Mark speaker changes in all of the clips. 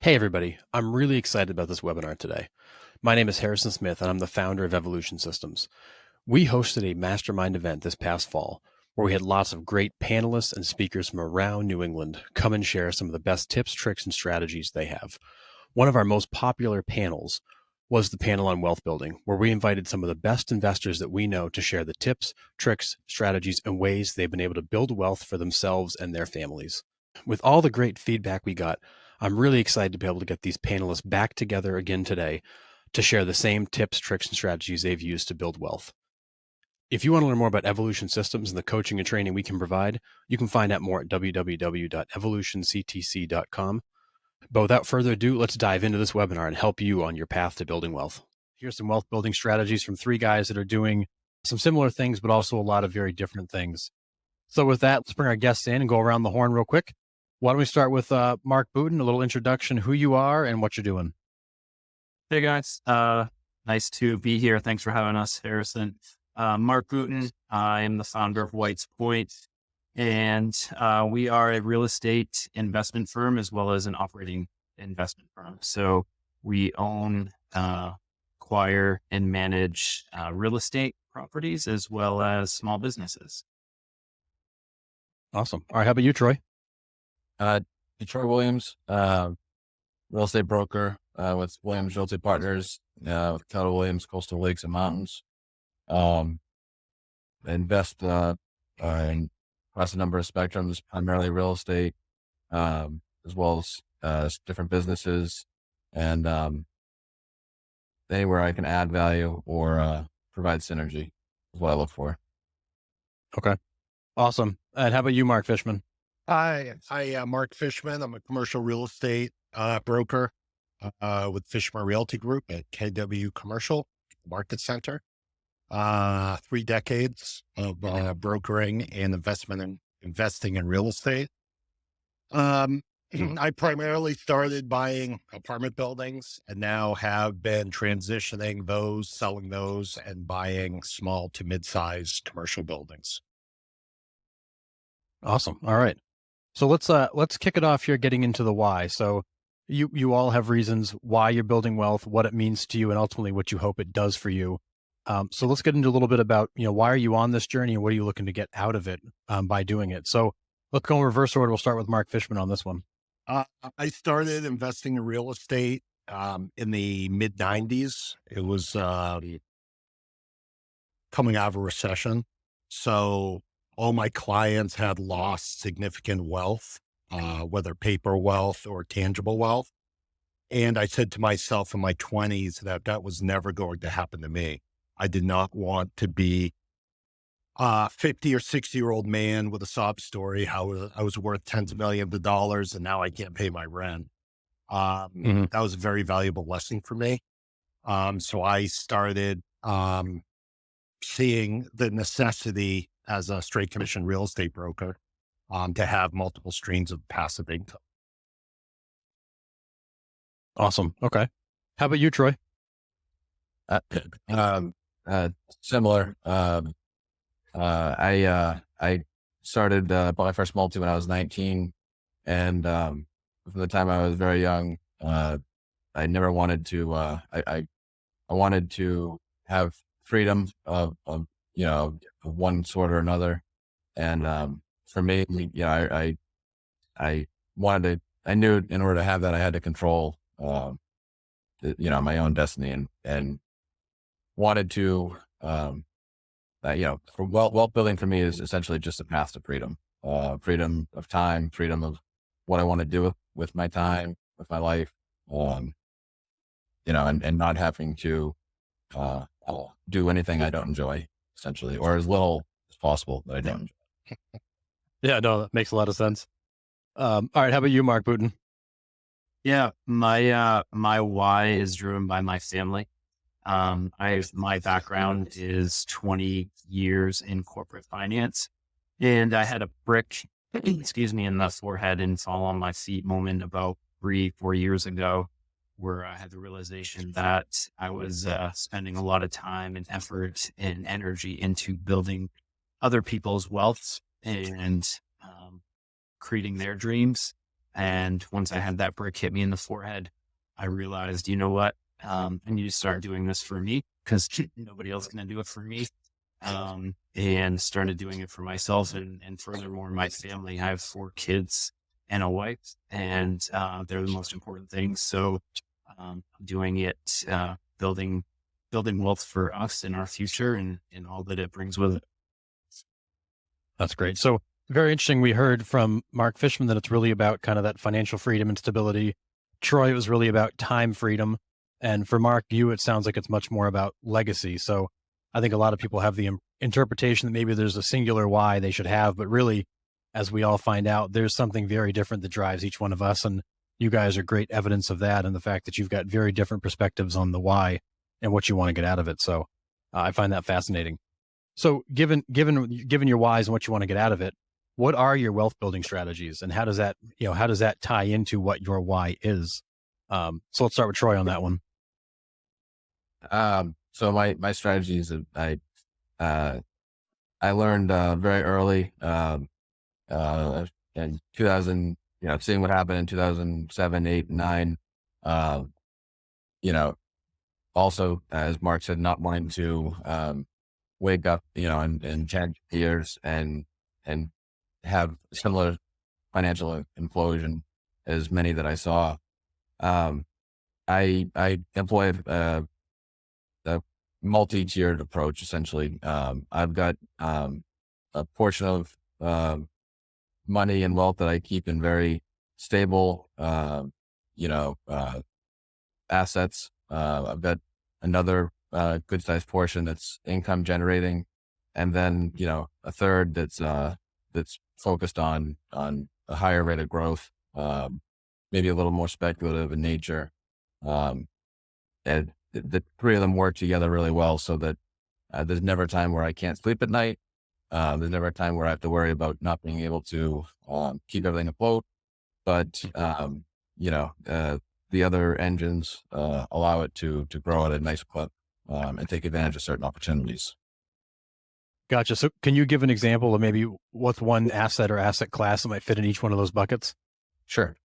Speaker 1: Hey, everybody. I'm really excited about this webinar today. My name is Harrison Smith, and I'm the founder of Evolution Systems. We hosted a mastermind event this past fall where we had lots of great panelists and speakers from around New England come and share some of the best tips, tricks, and strategies they have. One of our most popular panels was the panel on wealth building, where we invited some of the best investors that we know to share the tips, tricks, strategies, and ways they've been able to build wealth for themselves and their families. With all the great feedback we got, I'm really excited to be able to get these panelists back together again today to share the same tips, tricks, and strategies they've used to build wealth. If you want to learn more about Evolution Systems and the coaching and training we can provide, you can find out more at www.evolutionctc.com. But without further ado, let's dive into this webinar and help you on your path to building wealth. Here's some wealth building strategies from three guys that are doing some similar things, but also a lot of very different things. So with that, let's bring our guests in and go around the horn real quick. Why don't we start with Mark Booten, a little introduction, who you are and what you're doing.
Speaker 2: Hey guys, nice to be here. Thanks for having us, Harrison. Mark Booten. I am the founder of White's Point, and we are a real estate investment firm as well as an operating investment firm. So we own, acquire, and manage real estate properties as well as small businesses.
Speaker 1: Awesome. All right. How about you, Troy?
Speaker 3: Detroit Williams, real estate broker with Williams Realty Partners, with Keller Williams Coastal Lakes and Mountains. Invest in across a number of spectrums, primarily real estate, as well as different businesses, and anywhere I can add value or provide synergy is what I look for.
Speaker 1: Okay. Awesome. And how about you, Mark Fishman?
Speaker 4: Hi, Mark Fishman. I'm a commercial real estate broker with Fishman Realty Group at KW Commercial Market Center. 3 decades of brokering and investing in real estate. I primarily started buying apartment buildings and now have been transitioning those, selling those, and buying small to mid-sized commercial buildings.
Speaker 1: Awesome. All right. So let's kick it off here, getting into the why. So you all have reasons why you're building wealth, what it means to you, and ultimately what you hope it does for you. So let's get into a little bit about, why are you on this journey and what are you looking to get out of it by doing it? So let's go in reverse order. We'll start with Mark Fishman on this one.
Speaker 4: I started investing in real estate in the mid 90s. It was coming out of a recession. So all my clients had lost significant wealth, whether paper wealth or tangible wealth. And I said to myself in my 20s that was never going to happen to me. I did not want to be a 50 or 60-year-old man with a sob story, how I was worth tens of millions of dollars and now I can't pay my rent. That was a very valuable lesson for me. So I started seeing the necessity as a straight commission real estate broker to have multiple streams of passive income.
Speaker 1: Awesome. Okay. How about you, Troy?
Speaker 3: Similar. I started bought my first multi when I was 19, and from the time I was very young, I never wanted to. I wanted to have freedom of one sort or another, and for me, I wanted to. I knew in order to have that, I had to control, my own destiny, and wanted to. For wealth building for me is essentially just a path to freedom, freedom of time, freedom of what I want to do with my time, with my life, and not having to do anything I don't enjoy, essentially, or as little as possible that I don't enjoy.
Speaker 1: Yeah, no, that makes a lot of sense. All right. How about you, Mark Booten?
Speaker 2: Yeah, my why is driven by my family. My background is 20 years in corporate finance, and I had a brick, in the forehead and fall on my feet moment about 3-4 years ago, where I had the realization that I was spending a lot of time and effort and energy into building other people's wealth and creating their dreams. And once I had that brick hit me in the forehead, I realized, you know what? I need to start doing this for me because nobody else is going to do it for me. And started doing it for myself. And furthermore, my family, I have 4 kids and a wife, and they're the most important things. So doing it, building wealth for us in our future and all that it brings with it.
Speaker 1: That's great. So very interesting. We heard from Mark Fishman that it's really about kind of that financial freedom and stability. Troy, it was really about time freedom. And for Mark, it sounds like it's much more about legacy. So I think a lot of people have the interpretation that maybe there's a singular why they should have, but really, as we all find out, there's something very different that drives each one of us. And you guys are great evidence of that. And the fact that you've got very different perspectives on the why and what you want to get out of it. So I find that fascinating. So given your whys and what you want to get out of it, what are your wealth building strategies, and how does that tie into what your why is? So let's start with Troy on that one.
Speaker 3: So my strategies, I learned very early in 2000, seeing what happened in 2007, 8, 9. Also, as Mark said, not wanting to wake up, and change gears and have similar financial implosion as many that I saw. I employ a multi-tiered approach, essentially. I've got a portion of money and wealth that I keep in very stable, assets. I've got another good sized portion that's income generating, and then a third that's focused on a higher rate of growth, maybe a little more speculative in nature. And the 3 of them work together really well, so that there's never a time where I can't sleep at night. There's never a time where I have to worry about not being able to keep everything afloat. But the other engines allow it to grow at a nice clip and take advantage of certain opportunities.
Speaker 1: Gotcha. So can you give an example of maybe what's one asset or asset class that might fit in each one of those buckets?
Speaker 3: Sure.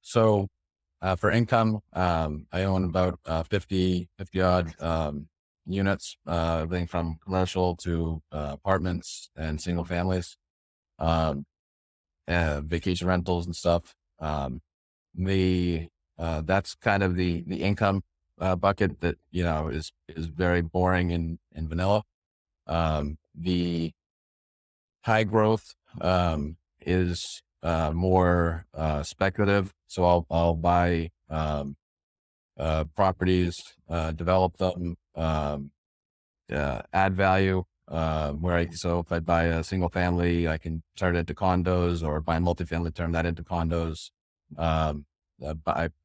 Speaker 3: So for income, I own about 50 odd units, everything from commercial to apartments and single families, vacation rentals and stuff. That's kind of the income bucket that is very boring and vanilla. The high growth is more speculative. So I'll buy properties, develop them, add value. So if I buy a single family, I can turn it into condos, or buy a multifamily, turn that into condos. Buy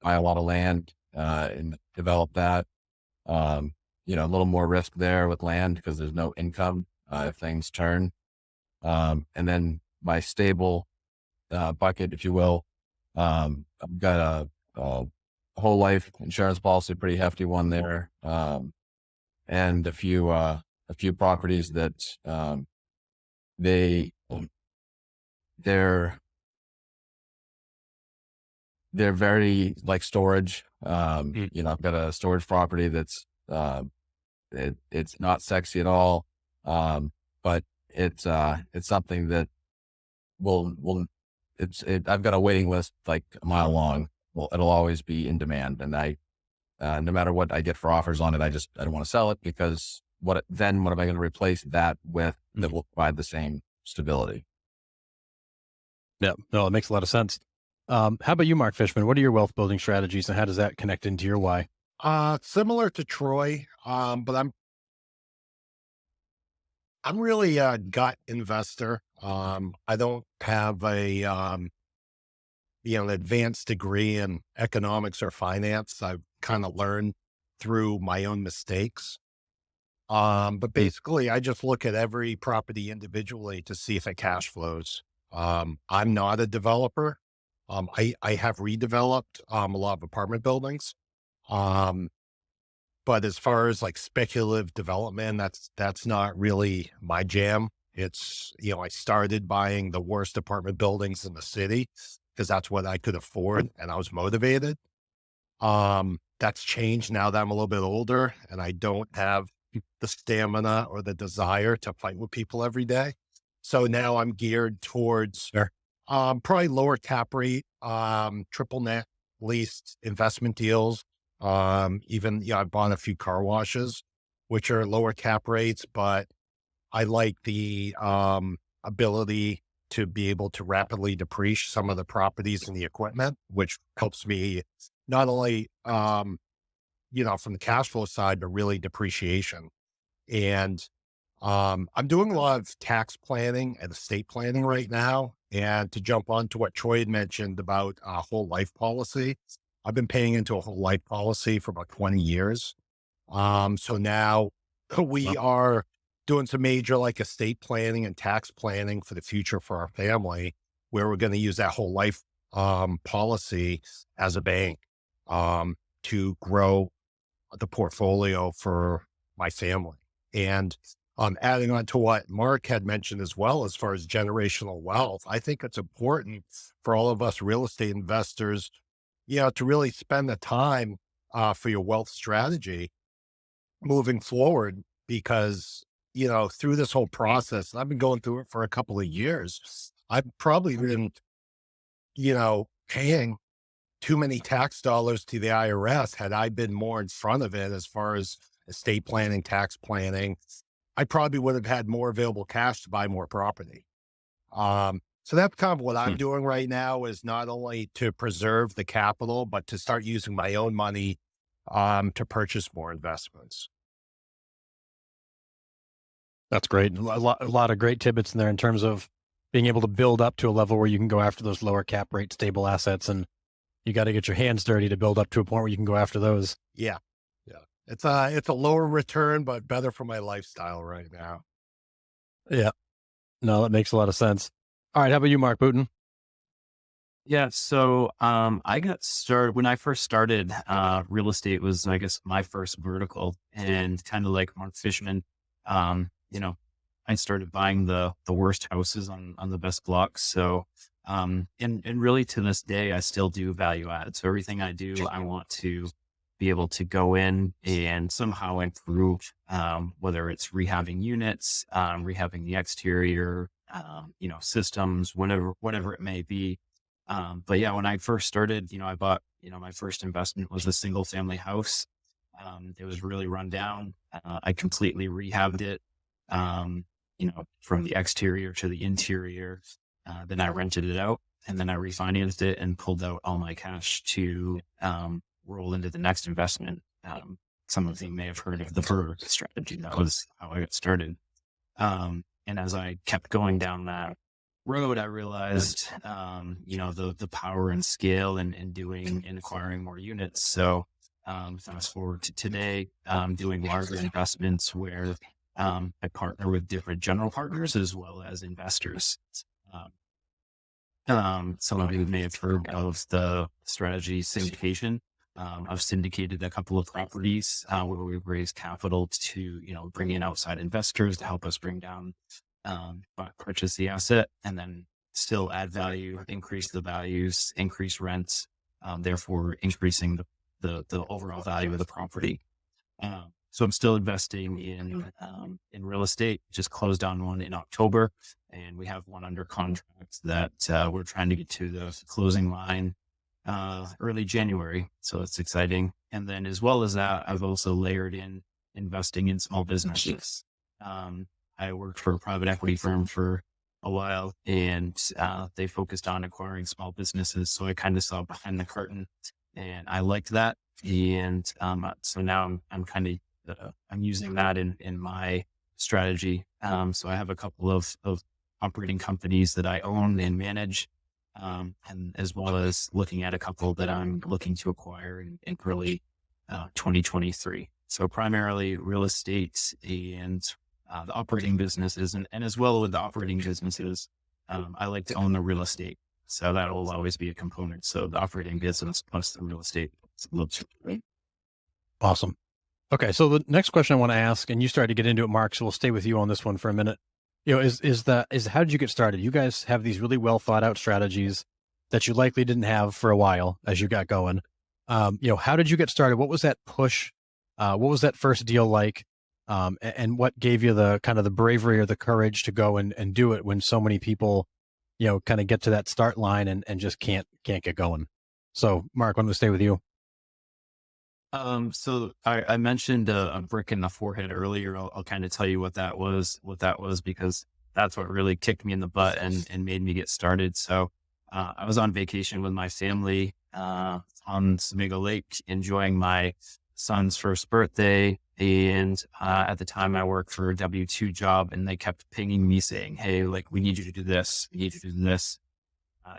Speaker 3: a lot of land and develop that. A little more risk there with land because there's no income if things turn. And then my stable bucket, if you will, I've got a whole life insurance policy, pretty hefty one there, and a few properties that they're very like storage. I've got a storage property that's it's not sexy at all, but it's something that I've got a waiting list like a mile long. Well, it'll always be in demand, and no matter what I get for offers on it, I don't want to sell it, because what am I going to replace that with that will provide the same stability?
Speaker 1: Yeah, no, it makes a lot of sense. How about you, Mark Fishman? What are your wealth building strategies, and how does that connect into your why?
Speaker 4: Similar to Troy, but I'm really a gut investor. I don't have an advanced degree in economics or finance. I've kind of learned through my own mistakes. But basically, I just look at every property individually to see if it cash flows. I'm not a developer. I have redeveloped a lot of apartment buildings. But as far as like speculative development, that's not really my jam. It's, I started buying the worst apartment buildings in the city, because that's what I could afford and I was motivated. That's changed now that I'm a little bit older and I don't have the stamina or the desire to fight with people every day. So now I'm geared towards probably lower cap rate, triple net leased investment deals. Even, I bought a few car washes, which are lower cap rates, but I like the ability to be able to rapidly depreciate some of the properties and the equipment, which helps me not only, from the cash flow side, but really depreciation. And I'm doing a lot of tax planning and estate planning right now. And to jump on to what Troy had mentioned about a whole life policy, I've been paying into a whole life policy for about 20 years. So now we are doing some major like estate planning and tax planning for the future for our family, where we're going to use that whole life policy as a bank to grow the portfolio for my family. And adding on to what Mark had mentioned as well, as far as generational wealth, I think it's important for all of us real estate investors, to really spend the time for your wealth strategy moving forward, because, through this whole process, and I've been going through it for a couple of years, I've probably been, paying too many tax dollars to the IRS. Had I been more in front of it as far as estate planning, tax planning, I probably would have had more available cash to buy more property. So that's kind of what I'm doing right now, is not only to preserve the capital, but to start using my own money to purchase more investments.
Speaker 1: That's great. A lot of great tidbits in there in terms of being able to build up to a level where you can go after those lower cap rate stable assets, and you got to get your hands dirty to build up to a point where you can go after those.
Speaker 4: Yeah. It's a lower return, but better for my lifestyle right now.
Speaker 1: Yeah. No, that makes a lot of sense. All right. How about you, Mark Booten?
Speaker 2: Yeah. So, I got started when I first started, real estate was, I guess, my first vertical, and kind of like Mark Fishman, I started buying the worst houses on the best blocks. So, and really to this day, I still do value add. So everything I do, I want to be able to go in and somehow improve, whether it's rehabbing units, rehabbing the exterior, systems, whatever it may be. But yeah, when I first started, I bought, my first investment was a single family house. It was really run down. I completely rehabbed it, from the exterior to the interior. Then I rented it out, and then I refinanced it and pulled out all my cash to, roll into the next investment. Some of you may have heard of the PER strategy. That was how I got started. And as I kept going down that road, I realized, the power and scale and doing and acquiring more units. So, fast forward to today, doing larger investments where, I partner with different general partners as well as investors. Some of you may have heard of the strategy syndication. I've syndicated a couple of properties where we've raised capital to, bring in outside investors to help us bring down, purchase the asset, and then still add value, increase the values, increase rents, therefore increasing the overall value of the property. So I'm still investing in real estate. Just closed on one in October, and we have one under contract that we're trying to get to the closing line early January. So it's exciting. And then as well as that, I've also layered in investing in small businesses. I worked for a private equity firm for a while, and they focused on acquiring small businesses. So I kind of saw behind the curtain, and I liked that. And so now I'm kind of I'm using that in my strategy. So I have a couple of operating companies that I own and manage. And as well as looking at a couple that I'm looking to acquire in early 2023. So primarily real estate and the operating businesses, and as well with the operating businesses, I like to own the real estate. So that will always be a component. So the operating business plus the real estate.
Speaker 1: Awesome. Okay. So the next question I want to ask, and you started to get into it, Mark, so we'll stay with you on this one for a minute. Is how did you get started? You guys have these really well thought out strategies. that you likely didn't have for a while as you got going. How did you get started? What was that push? What was that first deal like? And what gave you the kind of the bravery or the courage to go and do it when so many people, kind of get to that start line and just can't get going? So Mark, I'm going to stay with you.
Speaker 2: So I mentioned a brick in the forehead earlier. I'll kind of tell you what that was, because that's what really kicked me in the butt and made me get started. So, I was on vacation with my family, on Semingo Lake, enjoying my son's first birthday. And, at the time I worked for a W-2 job, and they kept pinging me saying, "Hey, like, we need you to do this. We need you to do this."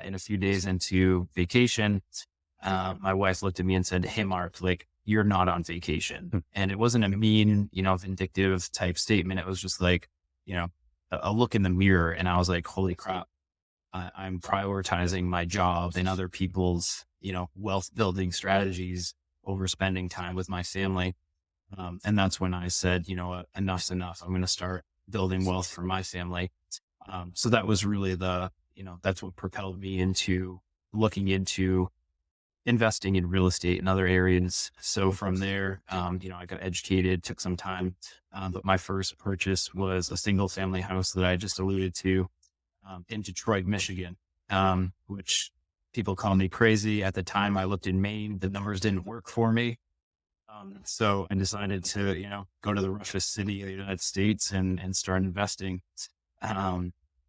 Speaker 2: And a few days into vacation, my wife looked at me and said, "Hey, Mark, like, you're not on vacation." And it wasn't a mean, vindictive type statement. It was just like, a look in the mirror. And I was like, holy crap, I'm prioritizing my job and other people's, wealth building strategies over spending time with my family. And that's when I said, what, enough's enough. I'm going to start building wealth for my family. So that was really that's what propelled me into looking into investing in real estate and other areas. So from there, I got educated, took some time. But my first purchase was a single family house that I just alluded to, in Detroit, Michigan, which people call me crazy. At the time I looked in Maine, the numbers didn't work for me. So I decided to, go to the roughest city in the United States and start investing.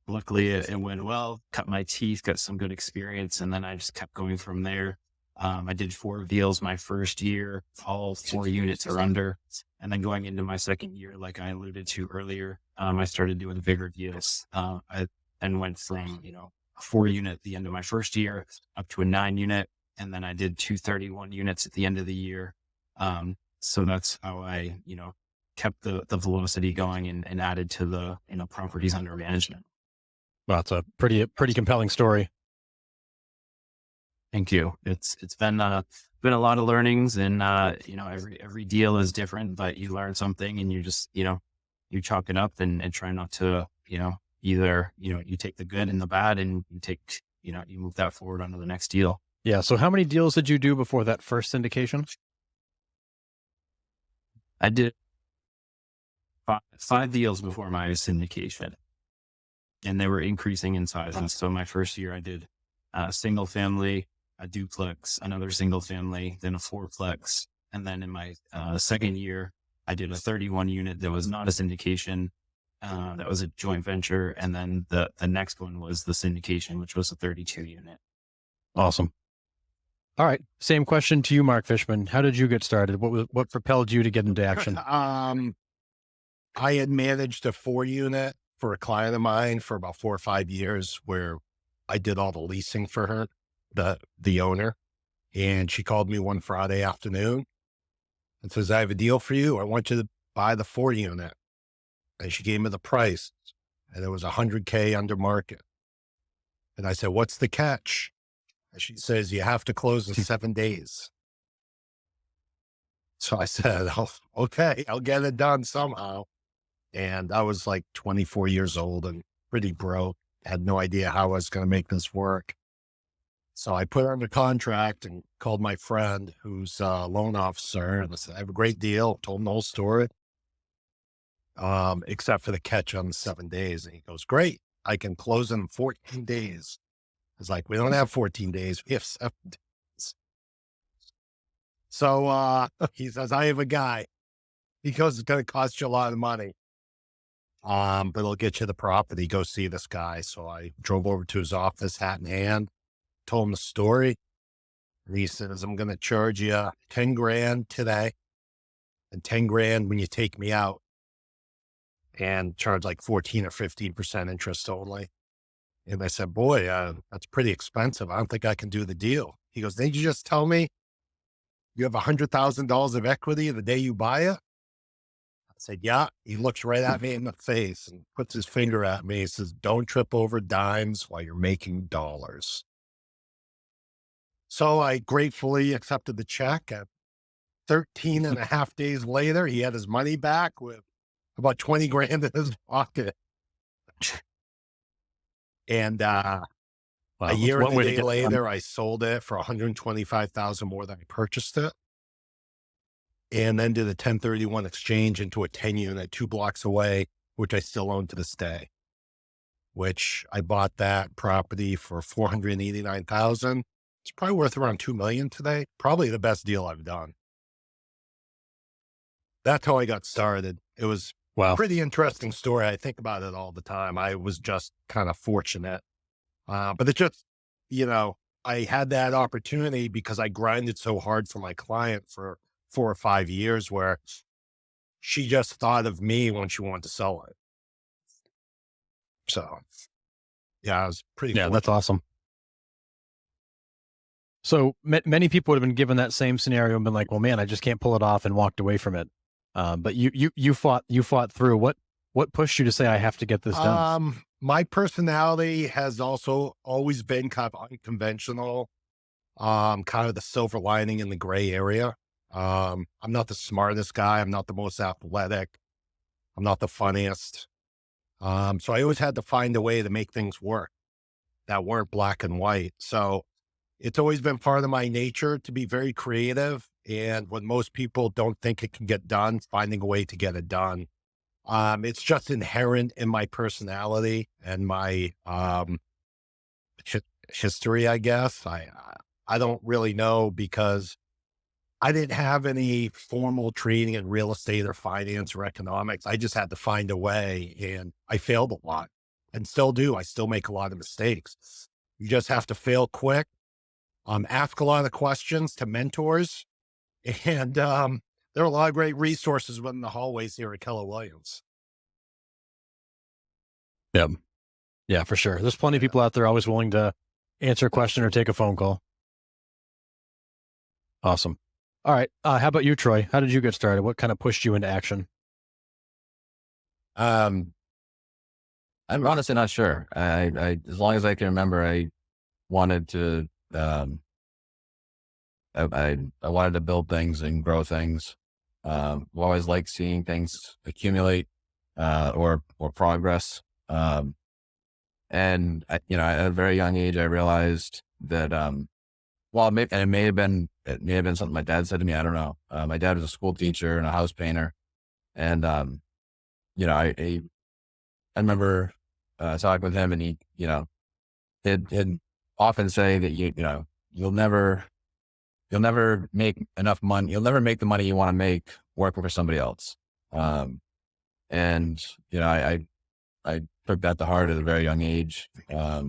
Speaker 2: Luckily it went well, cut my teeth, got some good experience. And then I just kept going from there. I did 4 deals my first year, all 4 units or under. And then going into my second year, like I alluded to earlier, I started doing bigger deals. I then went from, a 4 unit at the end of my first year up to a 9 unit. And then I did 231 units at the end of the year. So that's how I, kept the velocity going and added to the, properties under management.
Speaker 1: Well, it's a pretty compelling story.
Speaker 2: Thank you. It's been a lot of learnings, and every deal is different, but you learn something, and you just you chalk it up and try not to either you take the good and the bad, and you take you move that forward onto the next deal.
Speaker 1: Yeah. So how many deals did you do before that first syndication?
Speaker 2: I did 5 deals before my syndication, and they were increasing in size. And so my first year I did a single family, a duplex, another single family, then a 4-plex. And then in my second year, I did a 31 unit that was not a syndication. That was a joint venture. And then the next one was the syndication, which was a 32 unit.
Speaker 1: Awesome. All right. Same question to you, Mark Fishman. How did you get started? What propelled you to get into action?
Speaker 4: I had managed a 4 unit for a client of mine for about 4 or 5 years, where I did all the leasing for her, the owner. And she called me one Friday afternoon and says, "I have a deal for you. I want you to buy the 4 unit." And she gave me the price, and it was $100K under market. And I said, "What's the catch?" And she says, "You have to close in 7 days." So I said, "Oh, okay, I'll get it done somehow." And I was like 24 years old and pretty broke. Had no idea how I was going to make this work. So I put her under contract and called my friend who's a loan officer, and I said, "I have a great deal." Told him the whole story, except for the catch on the 7 days. And he goes, "Great, I can close in 14 days. I was like, "We don't have 14 days. We have 7 days." So he says, "I have a guy." He goes, "It's going to cost you a lot of money. But it'll get you the property. Go see this guy." So I drove over to his office, hat in hand, told him the story. And he says, "I'm going to charge you 10 grand today and 10 grand when you take me out, and charge like 14 or 15% interest only." And I said, "Boy, that's pretty expensive. I don't think I can do the deal." He goes, "Didn't you just tell me you have $100,000 of equity the day you buy it?" I said, "Yeah." He looks right at me in the face and puts his finger at me. He says, "Don't trip over dimes while you're making dollars." So I gratefully accepted the check. And 13 and a half days later, he had his money back with about 20 grand in his pocket. And
Speaker 1: Wow,
Speaker 4: A
Speaker 1: that's
Speaker 4: year
Speaker 1: one
Speaker 4: and a
Speaker 1: way to
Speaker 4: day
Speaker 1: get it done.
Speaker 4: later, I sold it for 125,000 more than I purchased it, and then did a 1031 exchange into a 10 unit 2 blocks away, which I still own to this day. Which I bought that property for 489,000. It's probably worth around 2 million today. Probably the best deal I've done. That's how I got started. It was
Speaker 1: Wow.
Speaker 4: pretty interesting story. I think about it all the time. I was just kind of fortunate. But it just, I had that opportunity because I grinded so hard for my client for 4 or 5 years where she just thought of me when she wanted to sell it. So, yeah, I was pretty
Speaker 1: Yeah,
Speaker 4: fortunate.
Speaker 1: that's awesome. So many people would have been given that same scenario and been like, "Well, man, I just can't pull it off," and walked away from it. But you fought through. What pushed you to say, "I have to get this done"?
Speaker 4: My personality has also always been kind of unconventional, kind of the silver lining in the gray area. I'm not the smartest guy. I'm not the most athletic. I'm not the funniest. So I always had to find a way to make things work that weren't black and white. So it's always been part of my nature to be very creative. And when most people don't think it can get done, finding a way to get it done. It's just inherent in my personality and my history, I guess. I don't really know because I didn't have any formal training in real estate or finance or economics. I just had to find a way, and I failed a lot and still do. I still make a lot of mistakes. You just have to fail quick, ask a lot of questions to mentors, and there are a lot of great resources within the hallways here at Keller Williams.
Speaker 1: Yep. Yeah, for sure. There's plenty of people out there always willing to answer a question or take a phone call. Awesome. All right. How about you, Troy? How did you get started? What kind of pushed you into action?
Speaker 3: I'm honestly not sure. I as long as I can remember, I wanted to, I wanted to build things and grow things. I've always liked seeing things accumulate, or progress. And at a very young age, I realized that, well, it may have been something my dad said to me. I don't know. My dad was a school teacher and a house painter. And, I remember, talking with him, and he'd often say that, you'll never make enough money. You'll never make the money you want to make working for somebody else. And, I took that to heart at a very young age. I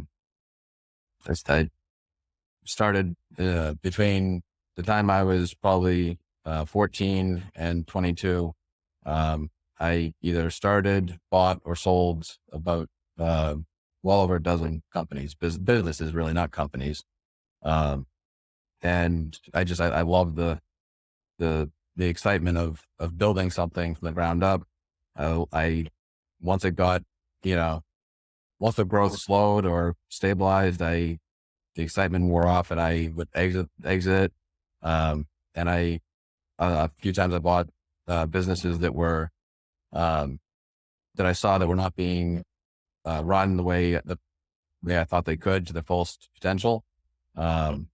Speaker 3: started, between the time I was probably 14 and 22. I either started, bought, or sold about well over a dozen companies, businesses, really, not companies. And I love the excitement of building something from the ground up. Once it got, once the growth slowed or stabilized, the excitement wore off, and I would exit. And a few times I bought businesses that were, that I saw that were not being run the way I thought they could to their fullest potential. And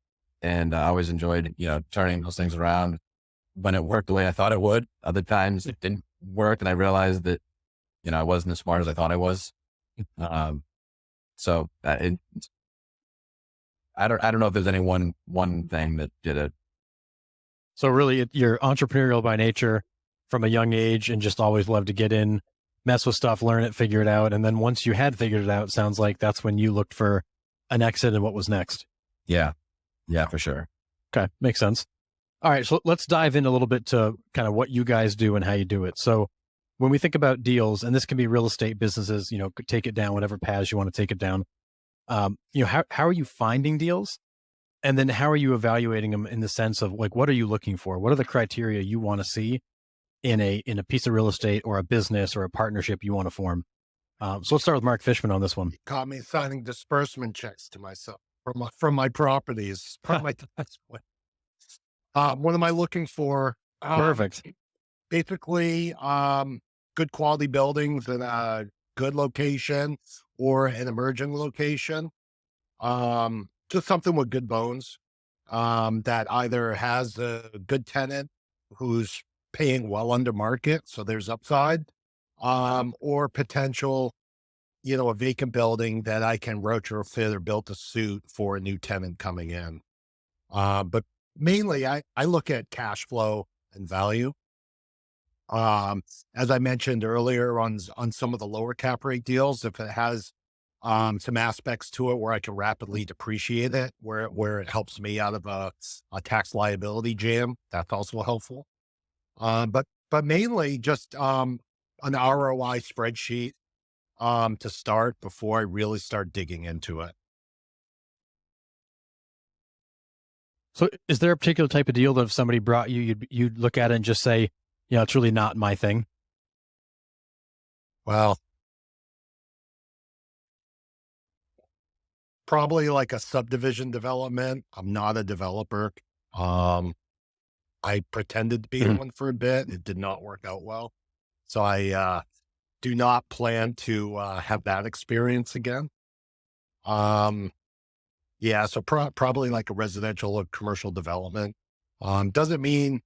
Speaker 3: I always enjoyed, turning those things around when it worked the way I thought it would. Other times it didn't work, and I realized that, I wasn't as smart as I thought I was. So I don't know if there's any one thing that did it.
Speaker 1: So really, you're entrepreneurial by nature from a young age, and just always loved to get in, mess with stuff, learn it, figure it out. And then once you had figured it out, it sounds like that's when you looked for an exit and what was next.
Speaker 3: Yeah, for sure.
Speaker 1: Okay. Makes sense. All right. So let's dive in a little bit to kind of what you guys do and how you do it. So when we think about deals, and this can be real estate businesses, take it down, whatever paths you want to take it down. How are you finding deals? And then how are you evaluating them in the sense of, like, what are you looking for? What are the criteria you want to see in a piece of real estate or a business or a partnership you want to form? So let's start with Mark Fishman on this one.
Speaker 4: You caught me signing disbursement checks to myself from my properties. Part of my what am I looking for?
Speaker 1: Perfect.
Speaker 4: Basically, good quality buildings in a good location or an emerging location. Just something with good bones, that either has a good tenant who's paying well under market, so there's upside, or potential, a vacant building that I can retrofit or build to suit for a new tenant coming in. But mainly I look at cash flow and value. Um, as I mentioned earlier on some of the lower cap rate deals, if it has some aspects to it where I can rapidly depreciate it, where it helps me out of a tax liability jam, that's also helpful. But mainly just an ROI spreadsheet to start before I really start digging into it.
Speaker 1: So is there a particular type of deal that if somebody brought you, you'd look at it and just say, it's really not my thing?
Speaker 4: Well, probably like a subdivision development. I'm not a developer. Um, I pretended to be
Speaker 1: Mhm.
Speaker 4: one for a bit. It did not work out well. So I do not plan to have that experience again. Um, yeah, so probably like a residential or commercial development. Doesn't mean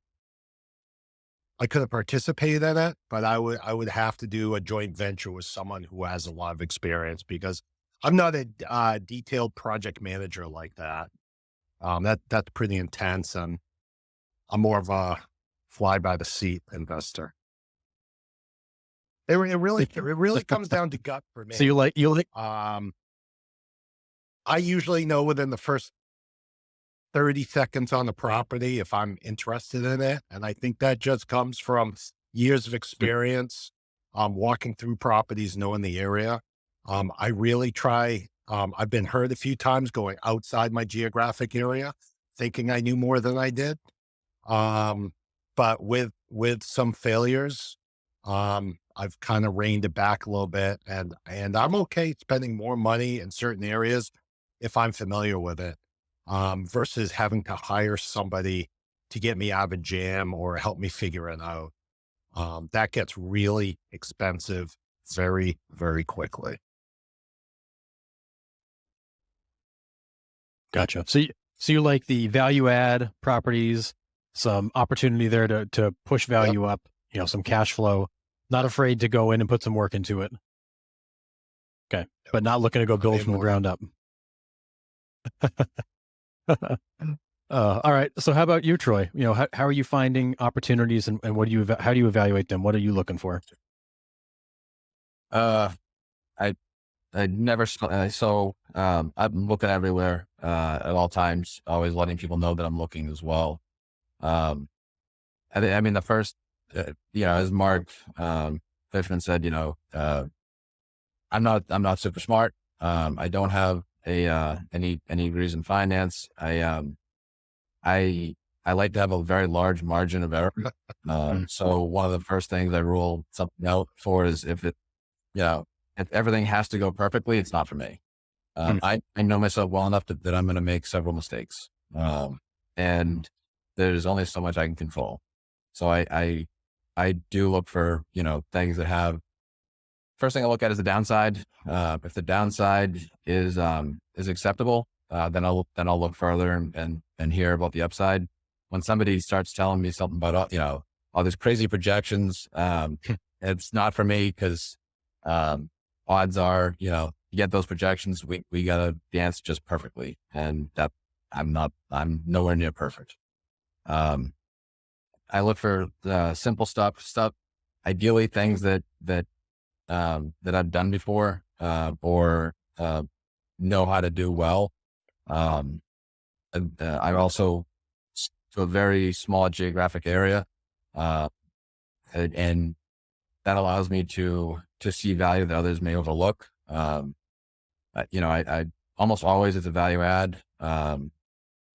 Speaker 4: I could have participated in it, but I would have to do a joint venture with someone who has a lot of experience because I'm not a detailed project manager like that. That's pretty intense, and I'm more of a fly by the seat investor. It really comes down to gut for
Speaker 1: So
Speaker 4: me.
Speaker 1: you like,
Speaker 4: Um, I usually know within the first 30 seconds on the property if I'm interested in it. And I think that just comes from years of experience, walking through properties, knowing the area. I really try, I've been hurt a few times going outside my geographic area, thinking I knew more than I did. Um, but with some failures, I've kind of reined it back a little bit, and I'm okay spending more money in certain areas if I'm familiar with it, versus having to hire somebody to get me out of a jam or help me figure it out. That gets really expensive very, very quickly.
Speaker 1: gotcha. So you like the value add properties, some opportunity there to push
Speaker 4: Yep.
Speaker 1: value up, some cash flow, not afraid to go in and put some work into it. Okay. But not looking to go build from the
Speaker 4: More.
Speaker 1: ground up. All right. So how about you, Troy? How are you finding opportunities and how do you evaluate them? What are you looking for?
Speaker 3: Uh, I I never I'm looking everywhere at all times, always letting people know that I'm looking as well. Um, I mean, the first, as Mark Fishman said, I'm not super smart. I don't have any degrees in finance. I like to have a very large margin of error. So one of the first things I rule something out for is if everything has to go perfectly, it's not for me. I know myself well enough that I'm going to make several mistakes. And there's only so much I can control. So I do look for, things that have, first thing I look at is the downside. If the downside is acceptable, then I'll look further and hear about the upside. When somebody starts telling me something about, all these crazy projections, it's not for me because, odds are, you get those projections, we got to dance just perfectly. And that I'm nowhere near perfect. I look for the simple stuff, ideally things that I've done before, or, know how to do well. I'm also to a very small geographic area, and that allows me to see value that others may overlook. I almost always it's a value add.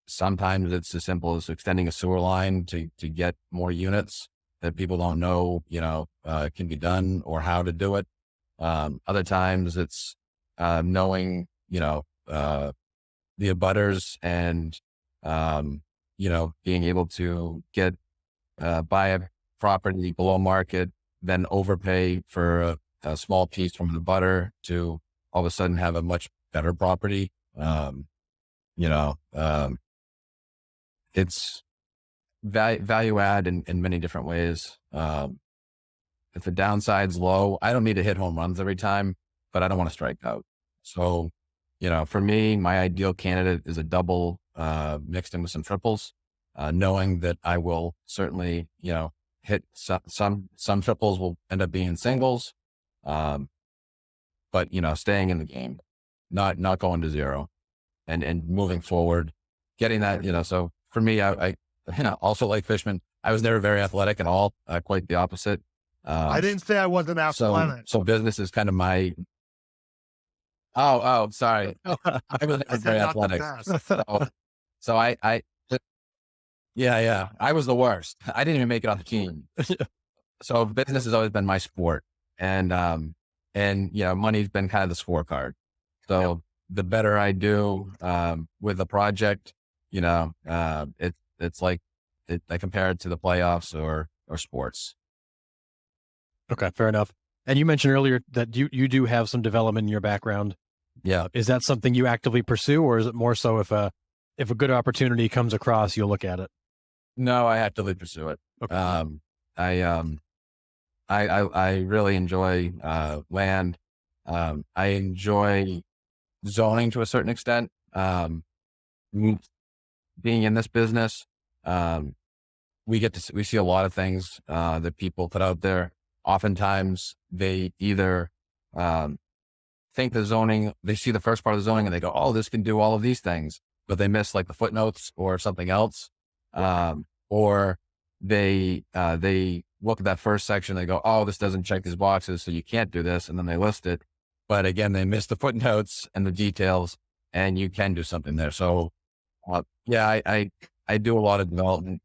Speaker 3: Sometimes it's as simple as extending a sewer line to get more units that people don't know, can be done or how to do it. Other times it's knowing, the abutters and, being able to buy a property below market, then overpay for a small piece from the abutter to all of a sudden have a much better property. You know, it's value add in many different ways. If the downside's low, I don't need to hit home runs every time, but I don't want to strike out. So, you know, for me, my ideal candidate is a double, mixed in with some triples, knowing that I will certainly, you know, hit some triples will end up being singles. But you know, staying in the game, not going to zero and moving forward, getting that, you know, so for me, I you know, also like Fishman, I was never very athletic at all, quite the opposite.
Speaker 5: I didn't say I wasn't athletic.
Speaker 3: So business is kind of my, oh, sorry. I was
Speaker 5: I
Speaker 3: very
Speaker 5: said not the
Speaker 3: athletic.
Speaker 5: best.
Speaker 3: So yeah, I was the worst. I didn't even make it on the team. So business has always been my sport. And, you know, money's been kind of the scorecard. So the better I do, with the project, you know, it's like, I compare it to the playoffs or sports.
Speaker 1: Okay, fair enough. And you mentioned earlier that you do have some development in your background.
Speaker 3: Yeah.
Speaker 1: Is that something you actively pursue, or is it more so if a good opportunity comes across, you'll look at it?
Speaker 3: No, I actively pursue it.
Speaker 1: Okay.
Speaker 3: I really enjoy, land. I enjoy zoning to a certain extent. Being in this business, we see a lot of things, that people put out there. Oftentimes they either, think the zoning, they see the first part of the zoning and they go, oh, this can do all of these things, but they miss like the footnotes or something else. Or they look at that first section, they go, oh, this doesn't check these boxes, so you can't do this. And then they list it. But again, they miss the footnotes and the details, and you can do something there. So, yeah, I do a lot of development.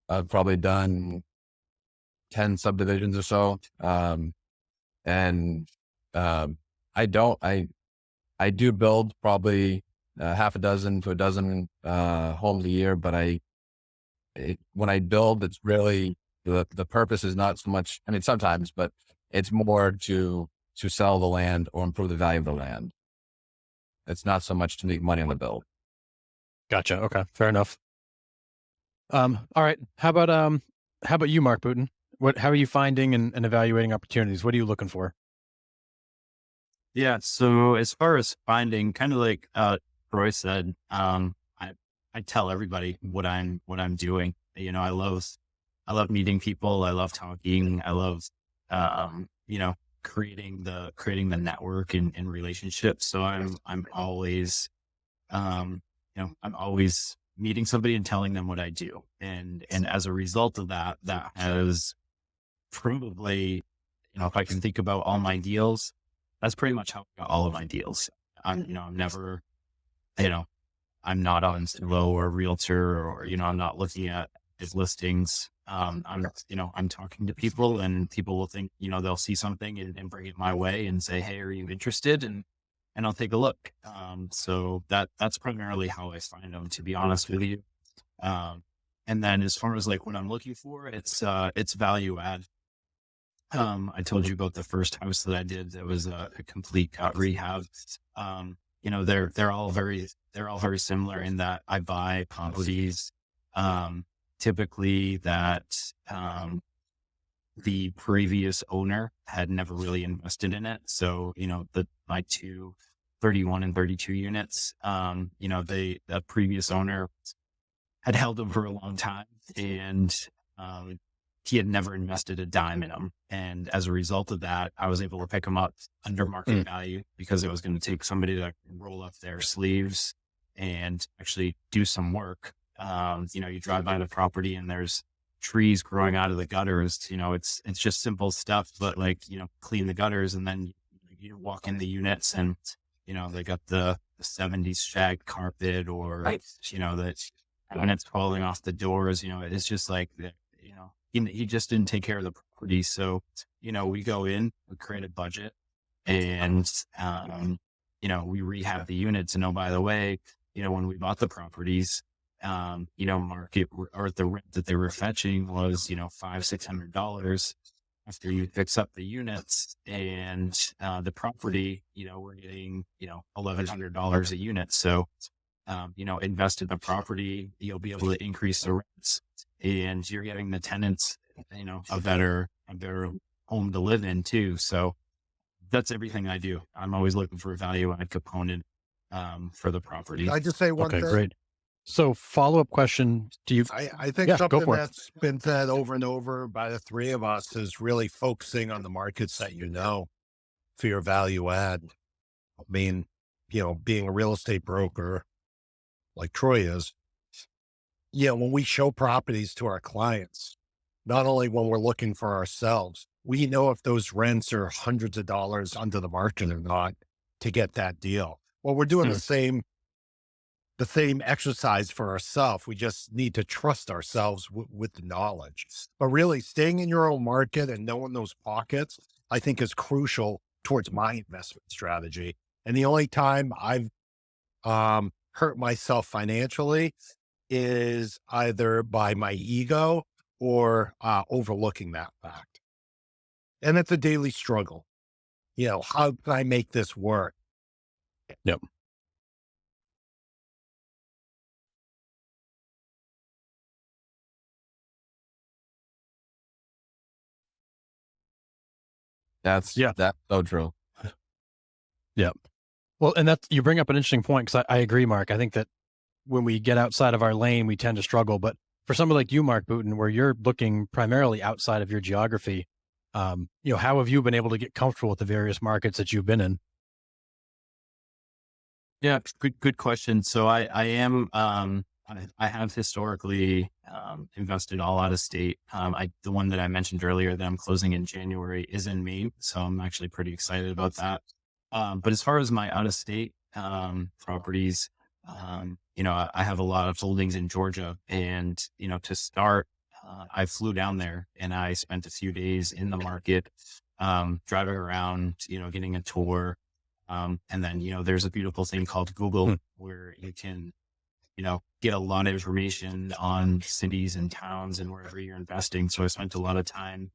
Speaker 3: I've probably done 10 subdivisions or so. I do build probably, half a dozen to a dozen, homes a year, but when I build, it's really, the purpose is not so much, I mean, sometimes, but it's more to sell the land or improve the value of the land. It's not so much to make money on the build.
Speaker 1: Gotcha. Okay, fair enough. All right. How about you, Mark Booten? How are you finding and evaluating opportunities? What are you looking for?
Speaker 2: Yeah. So as far as finding, kind of like Troy said, I tell everybody what I'm doing. You know, I love meeting people. I love talking. I love, you know, creating the network and relationships. So I'm always, you know, I'm always meeting somebody and telling them what I do. And as a result of that has probably, you know, if I can think about all my deals, that's pretty much how I got all of my deals. I'm never, you know, I'm not on Zillow or Realtor, or, you know, I'm not looking at his listings. I'm talking to people, and people will think, you know, they'll see something and bring it my way and say, hey, are you interested? And I'll take a look. So that's primarily how I find them, to be honest with you. And then as far as like what I'm looking for, it's value add. I told you about the first house that I did. That was a complete rehab. You know, they're all very similar in that I buy properties, typically that, the previous owner had never really invested in it. So, you know, my two 31 and 32 units, you know, the previous owner had held them for a long time, and, he had never invested a dime in them. And as a result of that, I was able to pick them up under market value, because it was going to take somebody to roll up their sleeves and actually do some work. You know, you drive by the property and there's trees growing out of the gutters. You know, it's just simple stuff, but like, you know, clean the gutters, and then you walk in the units and, you know, they got the 70s shag carpet, or, you know, when it's falling off the doors, you know, it's just like, you know, he just didn't take care of the property. So, you know, we go in, we create a budget, and, you know, we rehab the units. And oh, by the way, you know, when we bought the properties, you know, market or the rent that they were fetching was, you know, $500-$600. after you fix up the units and the property, we're getting, $1,100 a unit. So, invest in the property, you'll be able to increase the rents, and you're giving the tenants, a better home to live in too. So that's everything I do. I'm always looking for a value add component for the property.
Speaker 5: Can I just say one
Speaker 1: Okay,
Speaker 5: thing?
Speaker 1: great. So follow-up question, do you,
Speaker 5: I think
Speaker 1: Yeah, go
Speaker 5: something
Speaker 1: for it.
Speaker 5: that's been said over and over by the three of us is really focusing on the markets that for your value add. I mean, being a real estate broker like Troy is, when we show properties to our clients, not only when we're looking for ourselves, we know if those rents are hundreds of dollars under the market or not to get that deal. Well, we're doing the same exercise for ourselves. We just need to trust ourselves with the knowledge. But really staying in your own market and knowing those pockets, I think is crucial towards my investment strategy. And the only time I've hurt myself financially is either by my ego or overlooking that fact. And it's a daily struggle. How can I make this work?
Speaker 1: Yep.
Speaker 3: That's so true.
Speaker 1: Well, and that's, you bring up an interesting point, because I agree, Mark. I think that when we get outside of our lane, we tend to struggle. But for somebody like you, Mark Boutin, where you're looking primarily outside of your geography, how have you been able to get comfortable with the various markets that you've been in?
Speaker 2: Yeah, good question. So I am, I have historically invested all out of state. The one that I mentioned earlier that I'm closing in January is in Maine. So I'm actually pretty excited about that. But as far as my out of state properties, I have a lot of holdings in Georgia, and, to start, I flew down there and I spent a few days in the market, driving around, getting a tour. And then, there's a beautiful thing called Google where you can, get a lot of information on cities and towns and wherever you're investing. So I spent a lot of time,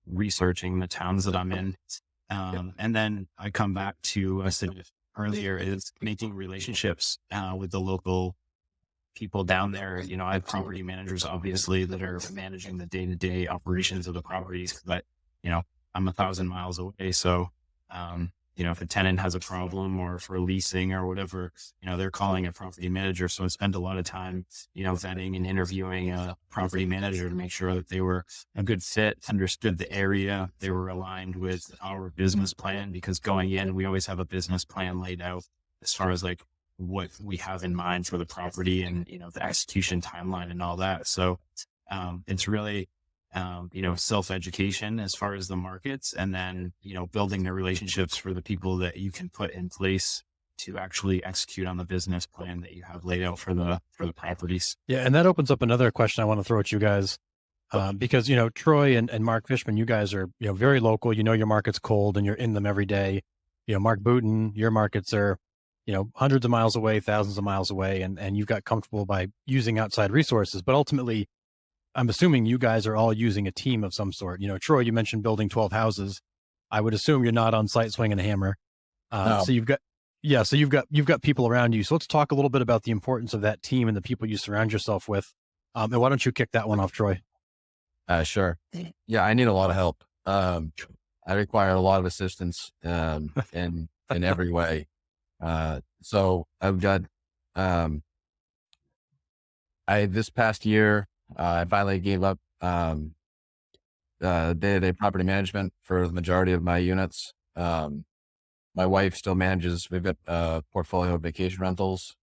Speaker 2: researching the towns that I'm in. And then I come back to, I said earlier, is making relationships with the local people down there. I have property managers, obviously, that are managing the day-to-day operations of the properties, but, I'm 1,000 miles away. So, if a tenant has a problem or for leasing or whatever, they're calling a property manager. So I spent a lot of time, vetting and interviewing a property manager to make sure that they were a good fit, understood the area, they were aligned with our business plan, because going in, we always have a business plan laid out as far as like what we have in mind for the property and, the execution timeline and all that. So, it's really, self-education as far as the markets, and then, building the relationships for the people that you can put in place to actually execute on the business plan that you have laid out for the properties.
Speaker 1: Yeah. And that opens up another question I want to throw at you guys. Because, Troy and Mark Fishman, you guys are, very local, your market's cold and you're in them every day. Mark Boutin, your markets are, hundreds of miles away, thousands of miles away, and you've got comfortable by using outside resources. But ultimately, I'm assuming you guys are all using a team of some sort. Troy, you mentioned building 12 houses. I would assume you're not on site swinging a hammer.
Speaker 3: No.
Speaker 1: So you've got people around you. So let's talk a little bit about the importance of that team and the people you surround yourself with. And why don't you kick that one off, Troy?
Speaker 3: Sure. Yeah, I need a lot of help. I require a lot of assistance in every way. So I've got this past year, I finally gave up day-to-day property management for the majority of my units. My wife still manages. We've got a portfolio of vacation rentals,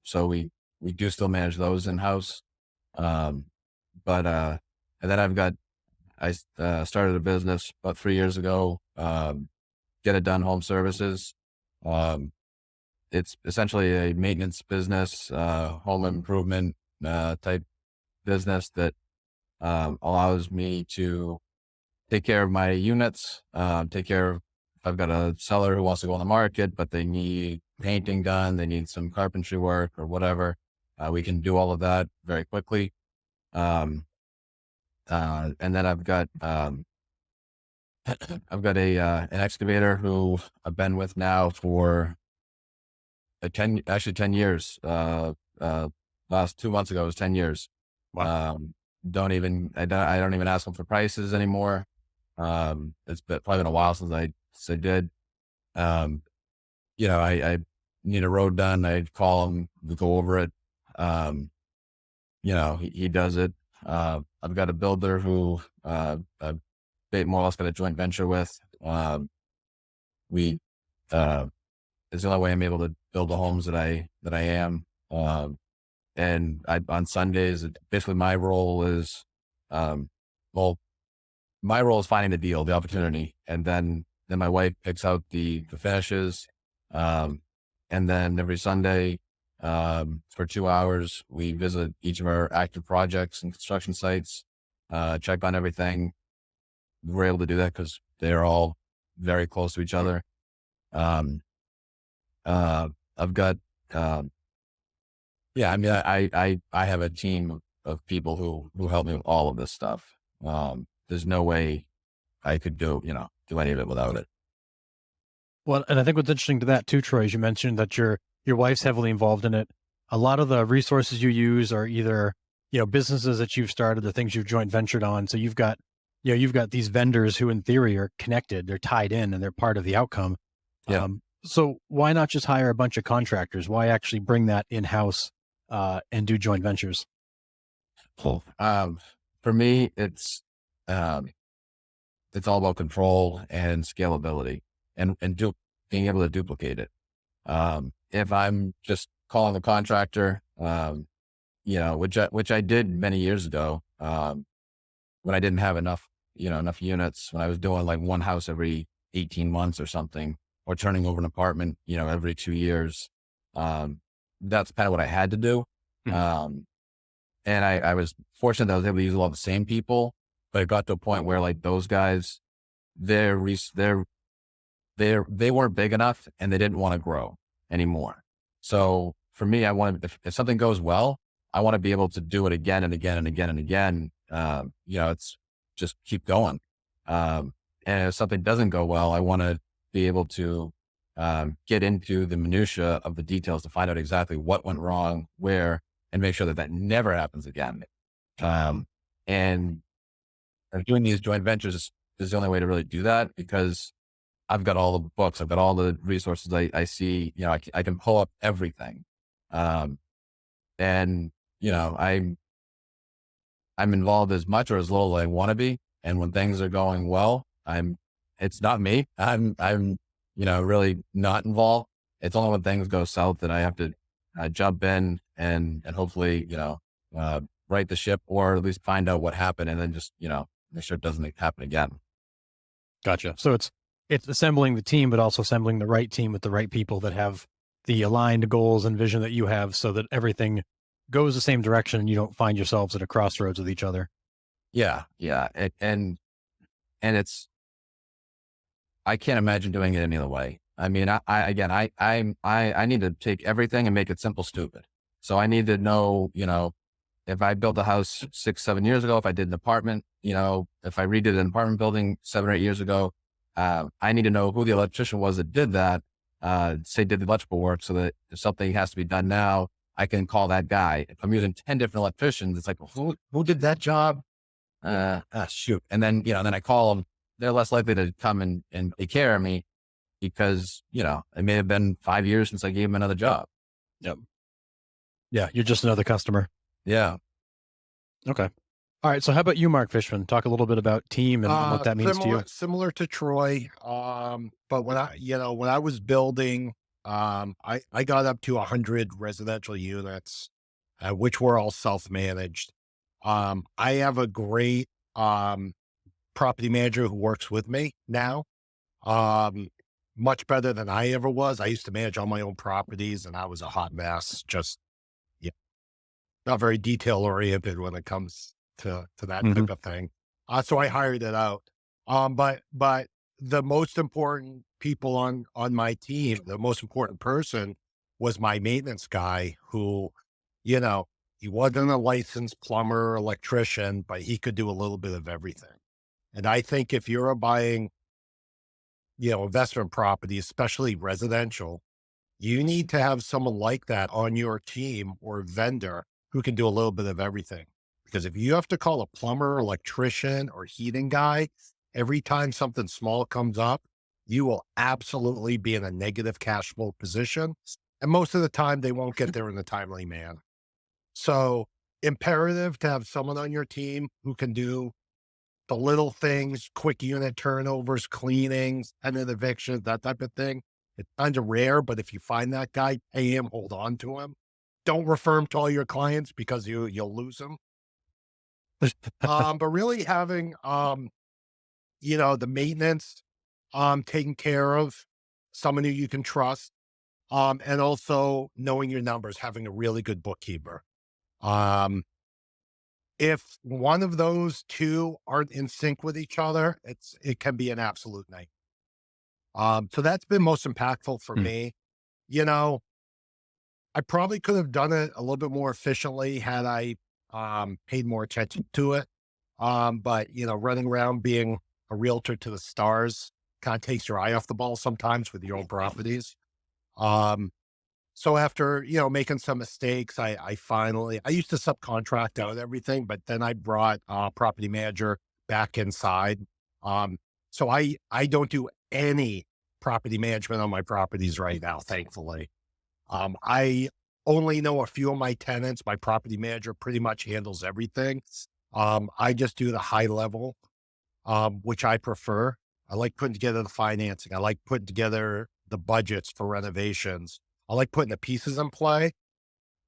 Speaker 3: so we do still manage those in-house. But and then I started a business about 3 years ago, Get It Done Home Services. It's essentially a maintenance business, home improvement type business that allows me to take care of my units, take care of, if I've got a seller who wants to go on the market, but they need painting done, they need some carpentry work or whatever, we can do all of that very quickly. And then I've got I've got an excavator who I've been with now for 10 years. Last 2 months ago, it was 10 years.
Speaker 1: Wow.
Speaker 3: I don't even ask them for prices anymore. Probably been a while since I did. Um, I need a road done. I call him, we go over it. He does it. I've got a builder who, I've more or less got a joint venture with. We, it's the only way I'm able to build the homes that I am. On Sundays, basically my role is, well, my role is finding the deal, the opportunity. And then my wife picks out the finishes. And then every Sunday, for 2 hours, we visit each of our active projects and construction sites, check on everything. We're able to do that because they're all very close to each other. I've got, yeah, I mean, I have a team of people who help me with all of this stuff. There's no way I could do any of it without it.
Speaker 1: Well, and I think what's interesting to that too, Troy, is you mentioned that your wife's heavily involved in it. A lot of the resources you use are either, businesses that you've started, the things you've joint ventured on. So you've got these vendors who in theory are connected, they're tied in and they're part of the outcome.
Speaker 3: Yeah.
Speaker 1: So why not just hire a bunch of contractors? Why actually bring that in-house and do joint ventures?
Speaker 3: Cool. For me, it's all about control and scalability and being able to duplicate it. If I'm just calling the contractor, which I did many years ago, when I didn't have enough units, when I was doing like one house every 18 months or something, or turning over an apartment, every 2 years. That's kind of what I had to do. And I was fortunate that I was able to use a lot of the same people, but it got to a point where like those guys, they weren't big enough and they didn't want to grow anymore. So for me, I wanted, if something goes well, I want to be able to do it again and again and again and again. It's just keep going. And if something doesn't go well, I want to be able to get into the minutia of the details to find out exactly what went wrong, where, and make sure that never happens again. And doing these joint ventures is the only way to really do that, because I've got all the books, I've got all the resources. I see, I can pull up everything. And I'm involved as much or as little as I want to be. And when things are going well, it's not me. I'm really not involved. It's only when things go south that I have to jump in and hopefully, right the ship, or at least find out what happened, and then just, make sure it doesn't happen again.
Speaker 1: Gotcha. So it's assembling the team, but also assembling the right team with the right people that have the aligned goals and vision that you have, so that everything goes the same direction and you don't find yourselves at a crossroads with each other.
Speaker 3: Yeah. Yeah. And it's, I can't imagine doing it any other way. I mean, I need to take everything and make it simple, stupid. So I need to know, if I built a house 6-7 years ago, if I did an apartment, if I redid an apartment building 7 or 8 years ago, I need to know who the electrician was that did that, did the electrical work, so that if something has to be done now, I can call that guy. If I'm using 10 different electricians, it's like, who did that job? Shoot. And then, then I call them. They're less likely to come and take care of me, because, it may have been 5 years since I gave them another job.
Speaker 1: Yep. Yeah. You're just another customer.
Speaker 3: Yeah.
Speaker 1: Okay. All right. So how about you, Mark Fishman? Talk a little bit about team and what that means to you.
Speaker 5: Similar to Troy. But when I was building, I got up to 100 residential units, which were all self-managed. I have a great, property manager who works with me now. Much better than I ever was. I used to manage all my own properties and I was a hot mess. Just, not very detail oriented when it comes to that type of thing. So I hired it out. But the most important people on my team, the most important person was my maintenance guy, who, he wasn't a licensed plumber or electrician, but he could do a little bit of everything. And I think if you're buying, investment property, especially residential, you need to have someone like that on your team or vendor who can do a little bit of everything. Because if you have to call a plumber, electrician, or heating guy every time something small comes up, you will absolutely be in a negative cash flow position. And most of the time, they won't get there in a timely manner. So, imperative to have someone on your team who can do the little things, quick unit turnovers, cleanings, and then evictions, that type of thing. It's kind of rare, but if you find that guy, pay him, hold on to him. Don't refer him to all your clients because you'll lose him. But really having the maintenance taken care of, someone who you can trust, and also knowing your numbers, having a really good bookkeeper. Um, if one of those two aren't in sync with each other, it can be an absolute night. So that's been most impactful for
Speaker 1: Hmm.
Speaker 5: me. You know, I probably could have done it a little bit more efficiently had I paid more attention to it. But running around being a realtor to the stars kind of takes your eye off the ball sometimes with your own properties. Um, so after, making some mistakes, I used to subcontract out everything, but then I brought a property manager back inside. So I don't do any property management on my properties right now, thankfully. I only know a few of my tenants. My property manager pretty much handles everything. I just do the high level, which I prefer. I like putting together the financing. I like putting together the budgets for renovations. I like putting the pieces in play,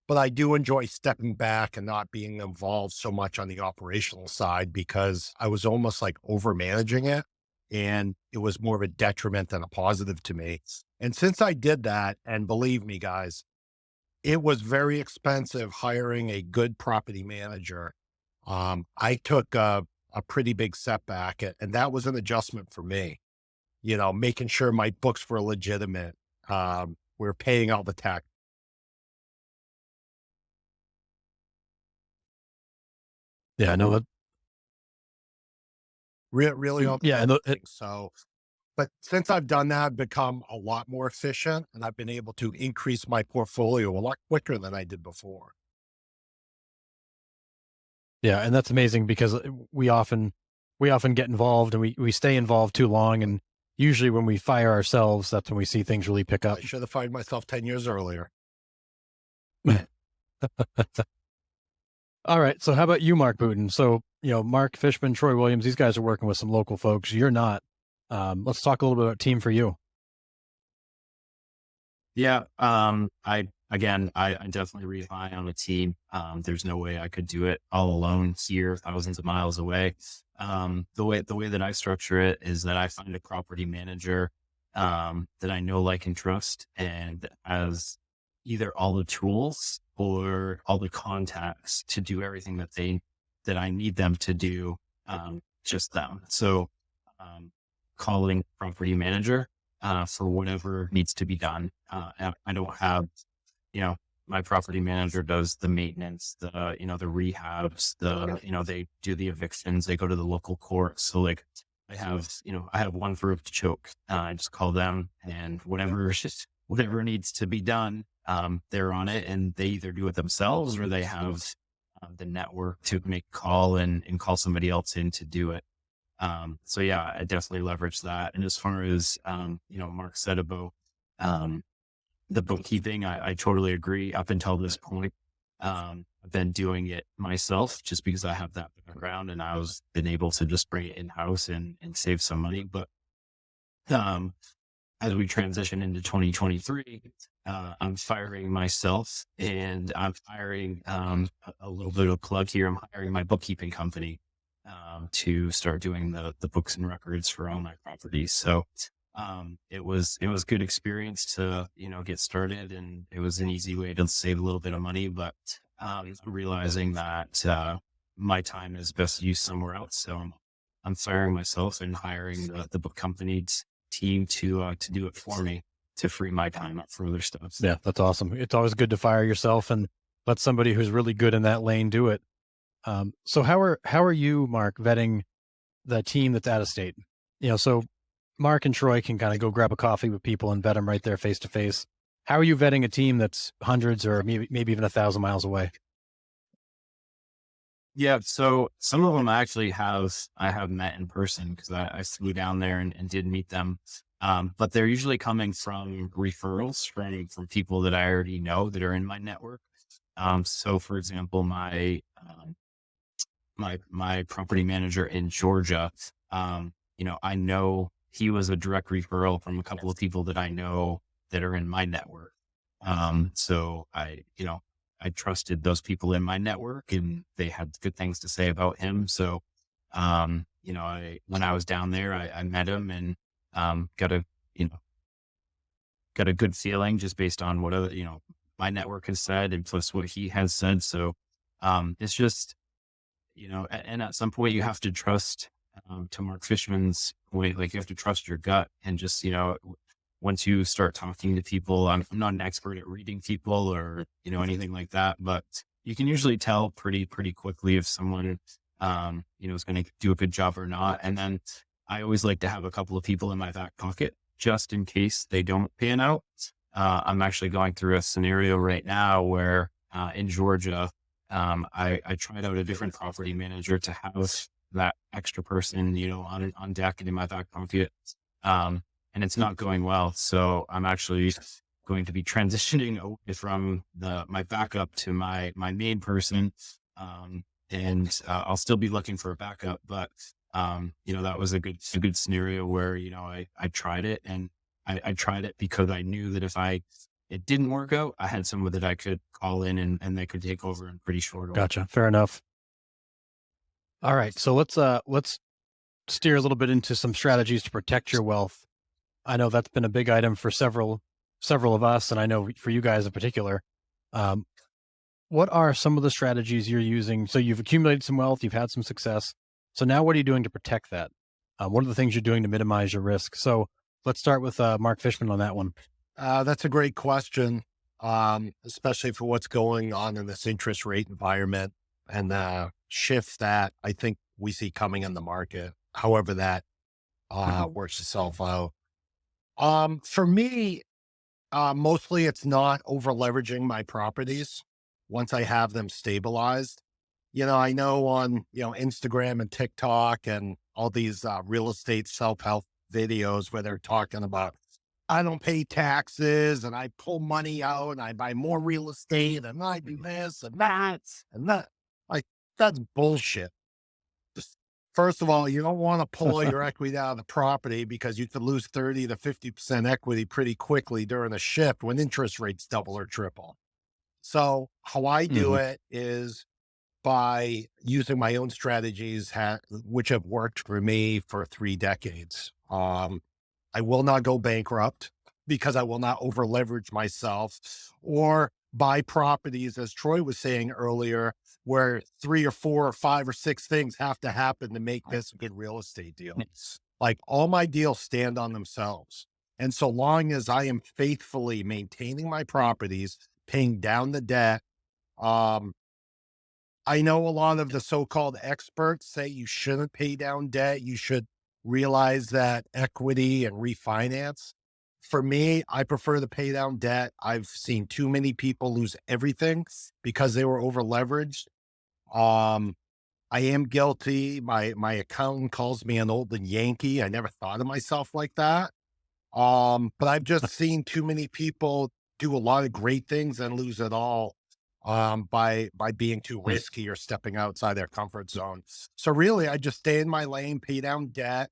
Speaker 5: but I do enjoy stepping back and not being involved so much on the operational side because I was almost like over managing it and it was more of a detriment than a positive to me. And since I did that, and believe me, guys, it was very expensive hiring a good property manager. I took a pretty big setback, and that was an adjustment for me, making sure my books were legitimate. We're paying all the tax.
Speaker 1: Yeah, I know that.
Speaker 5: Really all the
Speaker 1: Yeah, and
Speaker 5: things. So, but since I've done that, I've become a lot more efficient and I've been able to increase my portfolio a lot quicker than I did before.
Speaker 1: yeah, and that's amazing because we often get involved and we stay involved too long, and usually when we fire ourselves, that's when we see things really pick up.
Speaker 5: I should have fired myself 10 years earlier.
Speaker 1: All right, so how about you, Mark Booten? So Mark Fishman, Troy Williams, these guys are working with some local folks. You're not. Let's talk a little bit about team for you.
Speaker 2: Yeah. I definitely rely on a team. There's no way I could do it all alone here, thousands of miles away. The way that I structure it is that I find a property manager, that I know, like, and trust, and has either all the tools or all the contacts to do everything that I need them to do, just them. So, calling property manager, for whatever needs to be done. I don't have, my property manager does the maintenance, the rehabs, they do the evictions, they go to the local court. So, like, I have one throat to choke. I just call them, and whatever needs to be done, they're on it, and they either do it themselves or they have the network to make a call and call somebody else in to do it. So yeah, I definitely leverage that. And as far as, Mark said about, the bookkeeping, I totally agree. Up until this point, I've been doing it myself just because I have that background and been able to just bring it in house and save some money. But, as we transition into 2023, I'm firing myself, and I'm hiring, a little bit of a plug here. I'm hiring my bookkeeping company, to start doing the books and records for all my properties. So, it was good experience to, get started, and it was an easy way to save a little bit of money, but, realizing that, my time is best used somewhere else. So I'm firing myself and hiring the book company's team to do it for me, to free my time up for other stuff.
Speaker 1: Yeah, that's awesome. It's always good to fire yourself and let somebody who's really good in that lane do it. So how are you, Mark, vetting the team that's out of state? So Mark and Troy can kind of go grab a coffee with people and vet them right there face to face. How are you vetting a team that's hundreds or maybe even 1,000 miles away?
Speaker 2: Yeah. So some of them I have met in person because I flew down there and did meet them. But they're usually coming from referrals from people that I already know that are in my network. So for example, my property manager in Georgia, I know he was a direct referral from a couple of people that I know that are in my network. So I trusted those people in my network and they had good things to say about him. So, when I was down there, I met him and, got a good feeling just based on what my network has said and plus what he has said. So, it's just, and at some point you have to trust, to Mark Fishman's point, like you have to trust your gut and just, once you start talking to people, I'm not an expert at reading people or, anything like that, but you can usually tell pretty quickly if someone, is going to do a good job or not. And then I always like to have a couple of people in my back pocket just in case they don't pan out. I'm actually going through a scenario right now where, in Georgia, I tried out a different property manager to have that extra person, on deck and in my back pocket. And it's not going well. So I'm actually going to be transitioning away from my backup to my main person. And I'll still be looking for a backup, but that was a good scenario where, I tried it and I tried it because I knew that if it didn't work out, I had someone that I could call in and they could take over in pretty short order.
Speaker 1: Gotcha. Fair enough. All right. So let's steer a little bit into some strategies to protect your wealth. I know that's been a big item for several of us, and I know for you guys in particular. What are some of the strategies you're using? So you've accumulated some wealth, you've had some success. So now what are you doing to protect that? What are the things you're doing to minimize your risk? So let's start with Mark Fishman on that one.
Speaker 5: That's a great question, especially for what's going on in this interest rate environment and the shift that I think we see coming in the market, however that works itself out. For me, mostly it's not over leveraging my properties once I have them stabilized. I know on, Instagram and TikTok and all these real estate self-help videos where they're talking about, I don't pay taxes and I pull money out and I buy more real estate and I do this and that and that. Like, that's bullshit. First of all, you don't want to pull all your equity out of the property because you could lose 30 to 50% equity pretty quickly during a shift when interest rates double or triple. So how I do it is by using my own strategies, which have worked for me for 3 decades. I will not go bankrupt because I will not over leverage myself or buy properties, as Troy was saying earlier, where 3 or 4 or 5 or 6 things have to happen to make this a good real estate deal. Like, all my deals stand on themselves. And so long as I am faithfully maintaining my properties, paying down the debt, I know a lot of the so-called experts say you shouldn't pay down debt. You should realize that equity and refinance. For me, I prefer to pay down debt. I've seen too many people lose everything because they were over leveraged. I am guilty. My accountant calls me an old Yankee. I never thought of myself like that. But I've just seen too many people do a lot of great things and lose it all by being too risky or stepping outside their comfort zone. So really, I just stay in my lane, pay down debt.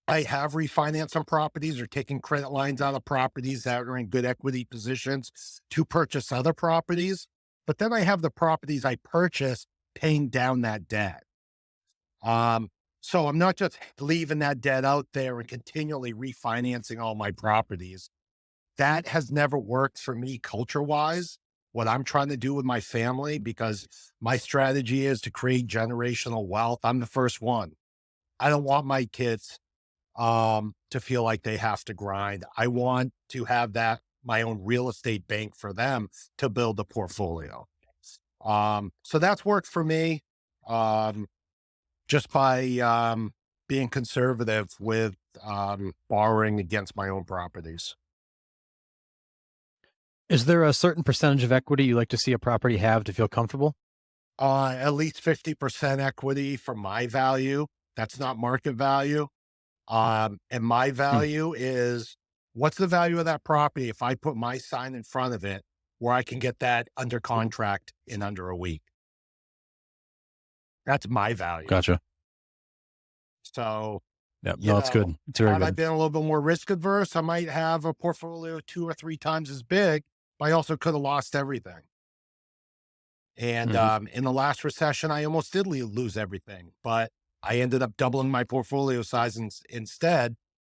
Speaker 5: I have refinanced some properties or taken credit lines out of properties that are in good equity positions to purchase other properties. But then I have the properties I purchased paying down that debt. So I'm not just leaving that debt out there and continually refinancing all my properties. That has never worked for me culture-wise, what I'm trying to do with my family, because my strategy is to create generational wealth. I'm the first one. I don't want my kids to feel like they have to grind. I want to have my own real estate bank for them to build a portfolio. So that's worked for me. just by being conservative with borrowing against my own properties.
Speaker 1: Is there a certain percentage of equity you like to see a property have to feel comfortable?
Speaker 5: At least 50% equity for my value. That's not market value. And my value is, what's the value of that property if I put my sign in front of it where I can get that under contract in under a week? That's my value.
Speaker 1: Gotcha.
Speaker 5: So,
Speaker 1: Yeah,
Speaker 5: you
Speaker 1: no, it's
Speaker 5: know,
Speaker 1: good. It's very
Speaker 5: had I
Speaker 1: good.
Speaker 5: been a little bit more risk adverse, I might have a portfolio 2 or 3 times as big, but I also could have lost everything. And in the last recession, I almost did lose everything, but I ended up doubling my portfolio size instead,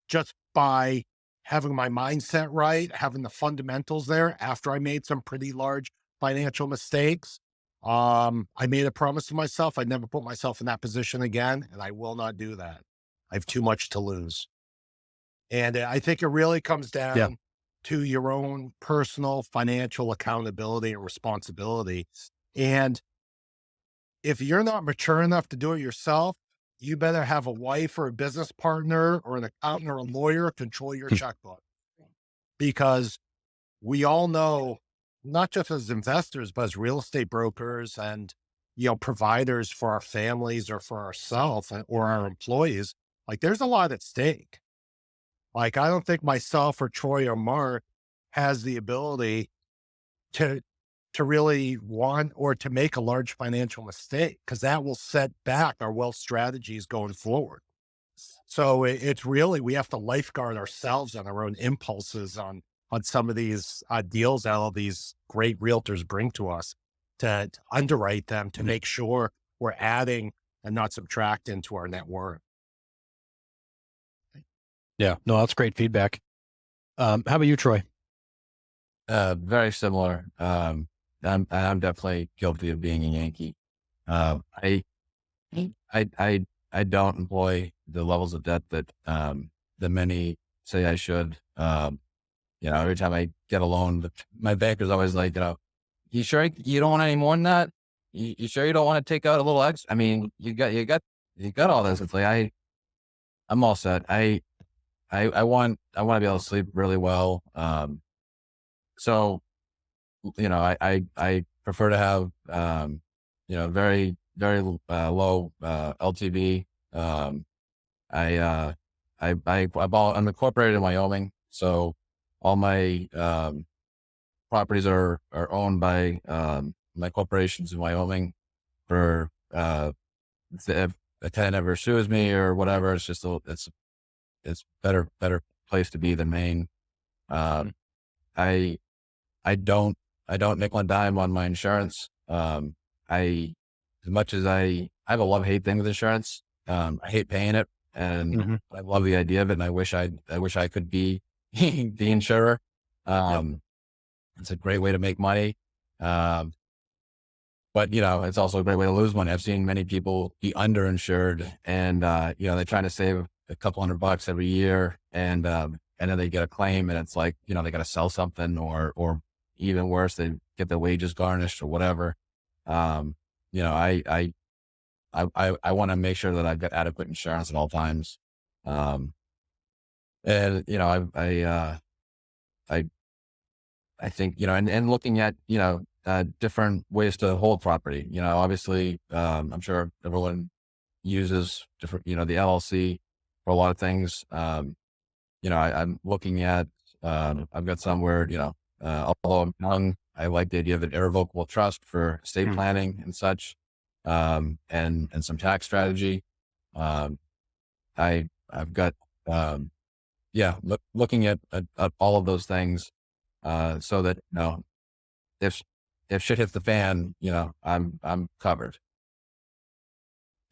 Speaker 5: just by having my mindset right, having the fundamentals there after I made some pretty large financial mistakes. I made a promise to myself. I'd never put myself in that position again, and I will not do that. I have too much to lose. And I think it really comes down to your own personal financial accountability and responsibility. And if you're not mature enough to do it yourself, you better have a wife or a business partner or an accountant or a lawyer control your checkbook. Because we all know, not just as investors, but as real estate brokers and, providers for our families or for ourselves or our employees, like there's a lot at stake. Like, I don't think myself or Troy or Mark has the ability to really want or to make a large financial mistake, because that will set back our wealth strategies going forward. So it's really, we have to lifeguard ourselves on our own impulses on some of these deals that all these great realtors bring to us, to underwrite them, to make sure we're adding and not subtracting to our net worth.
Speaker 1: Yeah, no, that's great feedback. How about you, Troy?
Speaker 3: Very similar. I'm definitely guilty of being a Yankee. I don't employ the levels of debt that many say I should. Every time I get a loan, my banker's always like, you sure you don't want any more than that? You sure you don't want to take out a little extra? I mean, you got all this. It's like I'm all set. I want to be able to sleep really well. So I prefer to have very low LTV. I'm incorporated in Wyoming, so all my properties are owned by my corporations in Wyoming. For if a tenant ever sues me or whatever, it's just it's better place to be than Maine. I don't nickel and dime on my insurance. As much as I have a love-hate thing with insurance. I hate paying it, and I love the idea of it. And I wish I could be the insurer. It's a great way to make money. But it's also a great way to lose money. I've seen many people be underinsured, and they're trying to save a couple $100 every year, and then they get a claim, and it's like, they got to sell something, or even worse, they get their wages garnished or whatever. I want to make sure that I've got adequate insurance at all times. I think, and looking at, different ways to hold property, obviously, I'm sure everyone uses different, the LLC for a lot of things. I'm looking at, I've got somewhere, although I'm young, I like the idea of an irrevocable trust for estate planning and such, and some tax strategy. I've got, looking at all of those things, so that, if shit hits the fan, I'm covered.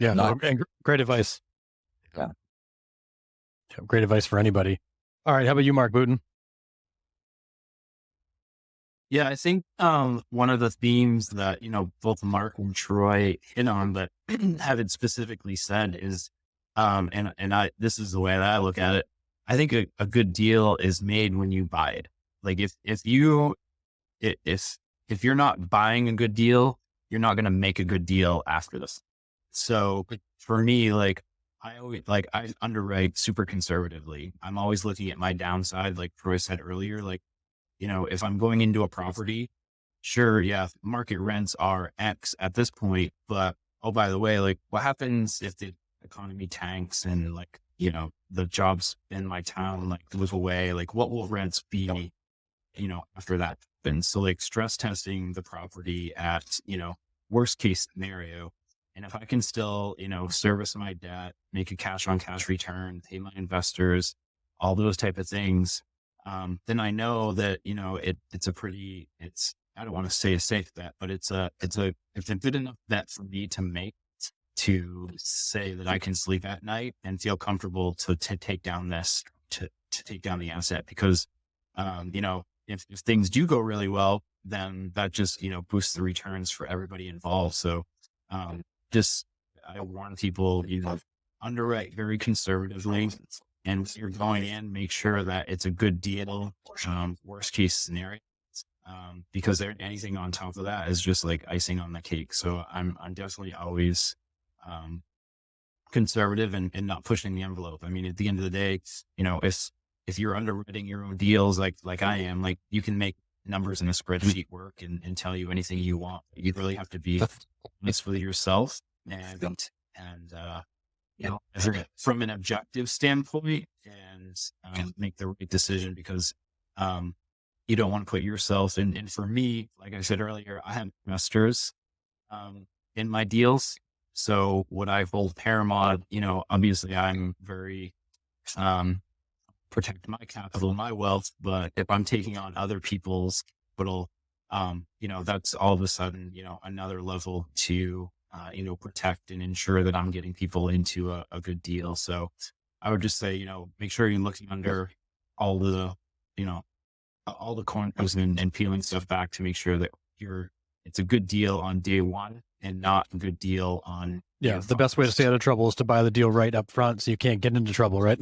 Speaker 1: Yeah, and great advice.
Speaker 3: Yeah.
Speaker 1: Great advice for anybody. All right. How about you, Mark Booten?
Speaker 2: Yeah, I think one of the themes that, both Mark and Troy hit on, but haven't specifically said is, this is the way that I look at it. I think a good deal is made when you buy it. Like if you're not buying a good deal, you're not going to make a good deal after this. So for me, like I underwrite super conservatively. I'm always looking at my downside. Like Troy said earlier, like, if I'm going into a property, sure, yeah, market rents are X at this point, but oh, by the way, like what happens if the economy tanks and like, the jobs in my town like move away? Like what will rents be, after that happens? So like stress testing the property at, worst case scenario. And if I can still, service my debt, make a cash on cash return, pay my investors, all those type of things, then I know that, I don't want to say a safe bet, but it's a good enough bet for me to make to say that I can sleep at night and feel comfortable to take down to take down the asset. Because, if things do go really well, then that just, boosts the returns for everybody involved. So, just, I warn people, underwrite very conservatively. And if you're going in, make sure that it's a good deal, worst case scenario. Because anything on top of that is just like icing on the cake. So I'm definitely always, conservative and not pushing the envelope. I mean, at the end of the day, if you're underwriting your own deals, like I am, like you can make numbers in a spreadsheet work and tell you anything you want. You really have to be honest with yourself and from an objective standpoint and make the right decision, because you don't want to put yourself in. And for me, like I said earlier, I have investors in my deals. So what I hold paramount, obviously I'm very protect my capital, my wealth, but if I'm taking on other people's capital, that's all of a sudden, another level to protect and ensure that I'm getting people into a good deal. So I would just say, make sure you're looking under all the, all the corners and peeling stuff back to make sure that it's a good deal on day one and not a good deal on.
Speaker 1: Yeah. The best way to stay out of trouble is to buy the deal right up front so you can't get into trouble, right?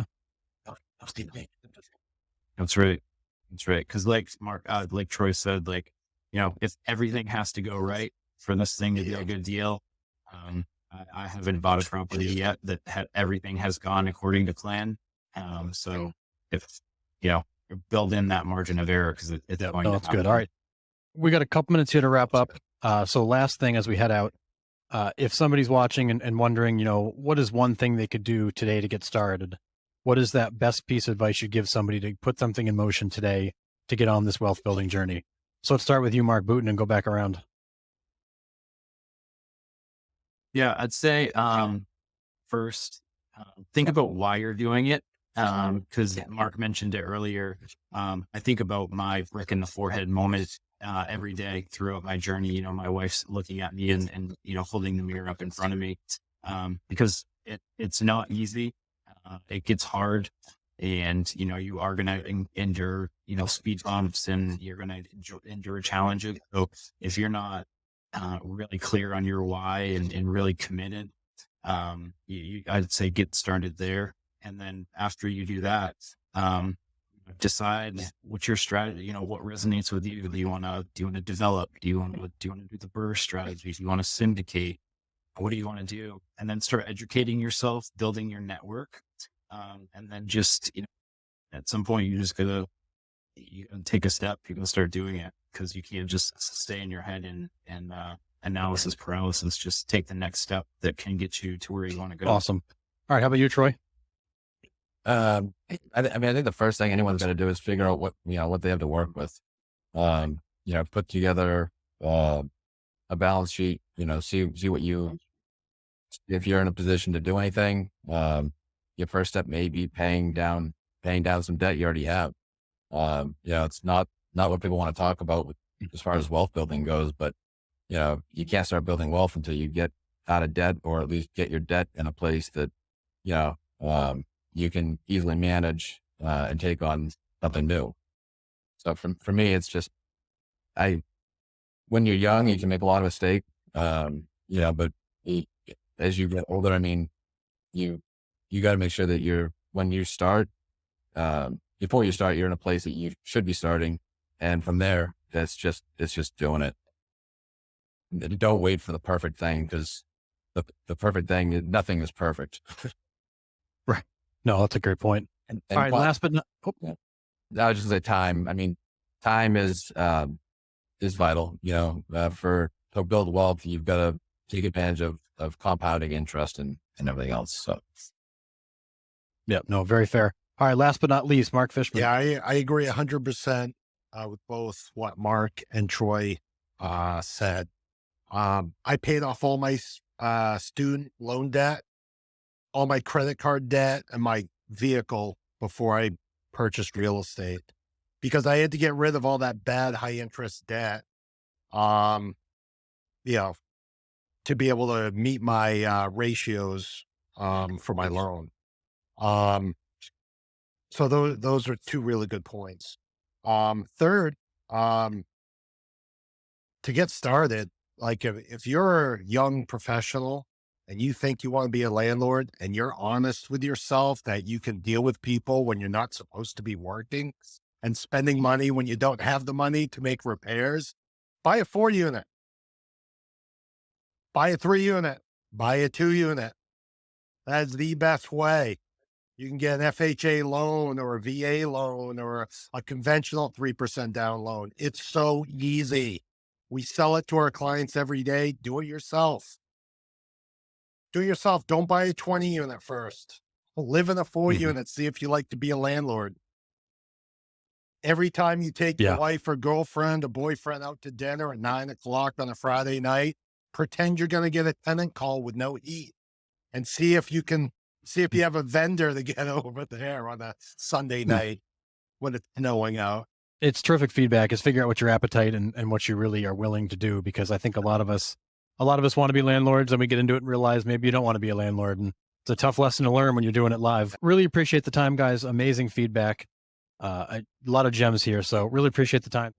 Speaker 2: That's right. That's right. Cause like like Troy said, like, if everything has to go right for this thing to be a good deal, I haven't bought a property yet that everything has gone according to plan. So if, build in that margin of error, because it's going to
Speaker 1: that's good. All right. We got a couple minutes here to wrap up. So last thing as we head out, if somebody's watching and wondering, what is one thing they could do today to get started? What is that best piece of advice you give somebody to put something in motion today to get on this wealth building journey? So let's start with you, Mark Booten, and go back around.
Speaker 2: Yeah, I'd say first, think about why you're doing it. Because Mark mentioned it earlier. I think about my brick in the forehead moment every day throughout my journey. My wife's looking at me and holding the mirror up in front of me, because it's not easy. It gets hard, and you are going to endure speed bumps, and you're going to endure challenges. So if you're not really clear on your why and really committed, I'd say get started there. And then after you do that, decide what's your strategy, what resonates with you. Do you want to develop? Do you want to do the burst strategy? Do you want to syndicate? What do you want to do? And then start educating yourself, building your network. And then just, at some point you gotta take a step. You gotta start doing it, because you can't just stay in your head and analysis paralysis. Just take the next step that can get you to where you want to go.
Speaker 1: Awesome. All right. How about you, Troy?
Speaker 3: I think the first thing anyone's got to do is figure out what they have to work with. Put together a balance sheet. See what if you're in a position to do anything. Your first step may be paying down some debt you already have. It's not what people want to talk about as far as wealth building goes, but you can't start building wealth until you get out of debt, or at least get your debt in a place that you can easily manage and take on something new. So for me, it's just when you're young, you can make a lot of mistakes. But as you get older, I mean, you got to make sure that when you start, before you start, you're in a place that you should be starting. And from there, it's just doing it. Don't wait for the perfect thing, because the perfect thing. Nothing is perfect.
Speaker 1: No, that's a great point.
Speaker 3: And
Speaker 1: All right, last but not,
Speaker 3: I was just say time. I mean, time is vital. To build wealth, you've got to take advantage of compounding interest and everything else. So,
Speaker 1: yeah, no, very fair. All right, last but not least, Mark Fishman.
Speaker 5: Yeah, I agree 100% with both what Mark and Troy said. I paid off all my student loan debt, all my credit card debt, and my vehicle before I purchased real estate because I had to get rid of all that bad high interest debt, to be able to meet my ratios for my loan. So those are two really good points. Third, to get started, like if you're a young professional and you think you want to be a landlord and you're honest with yourself that you can deal with people when you're not supposed to be working and spending money when you don't have the money to make repairs, buy a 4-unit, buy a 3-unit, buy a 2-unit. That's the best way. You can get an FHA loan or a VA loan or a conventional 3% down loan. It's so easy. We sell it to our clients every day. Do it yourself. Do it yourself. Don't buy a 20-unit first. Live in a 4-unit. See if you like to be a landlord. Every time you take your wife or girlfriend or boyfriend out to dinner at 9:00 on a Friday night, pretend you're going to get a tenant call with no heat and see if you have a vendor to get over there on a Sunday night when it's snowing out.
Speaker 1: It's terrific feedback, is figure out what your appetite and what you really are willing to do, because I think a lot of us want to be landlords and we get into it and realize maybe you don't want to be a landlord. And it's a tough lesson to learn when you're doing it live. Really appreciate the time, guys. Amazing feedback. A lot of gems here. So really appreciate the time.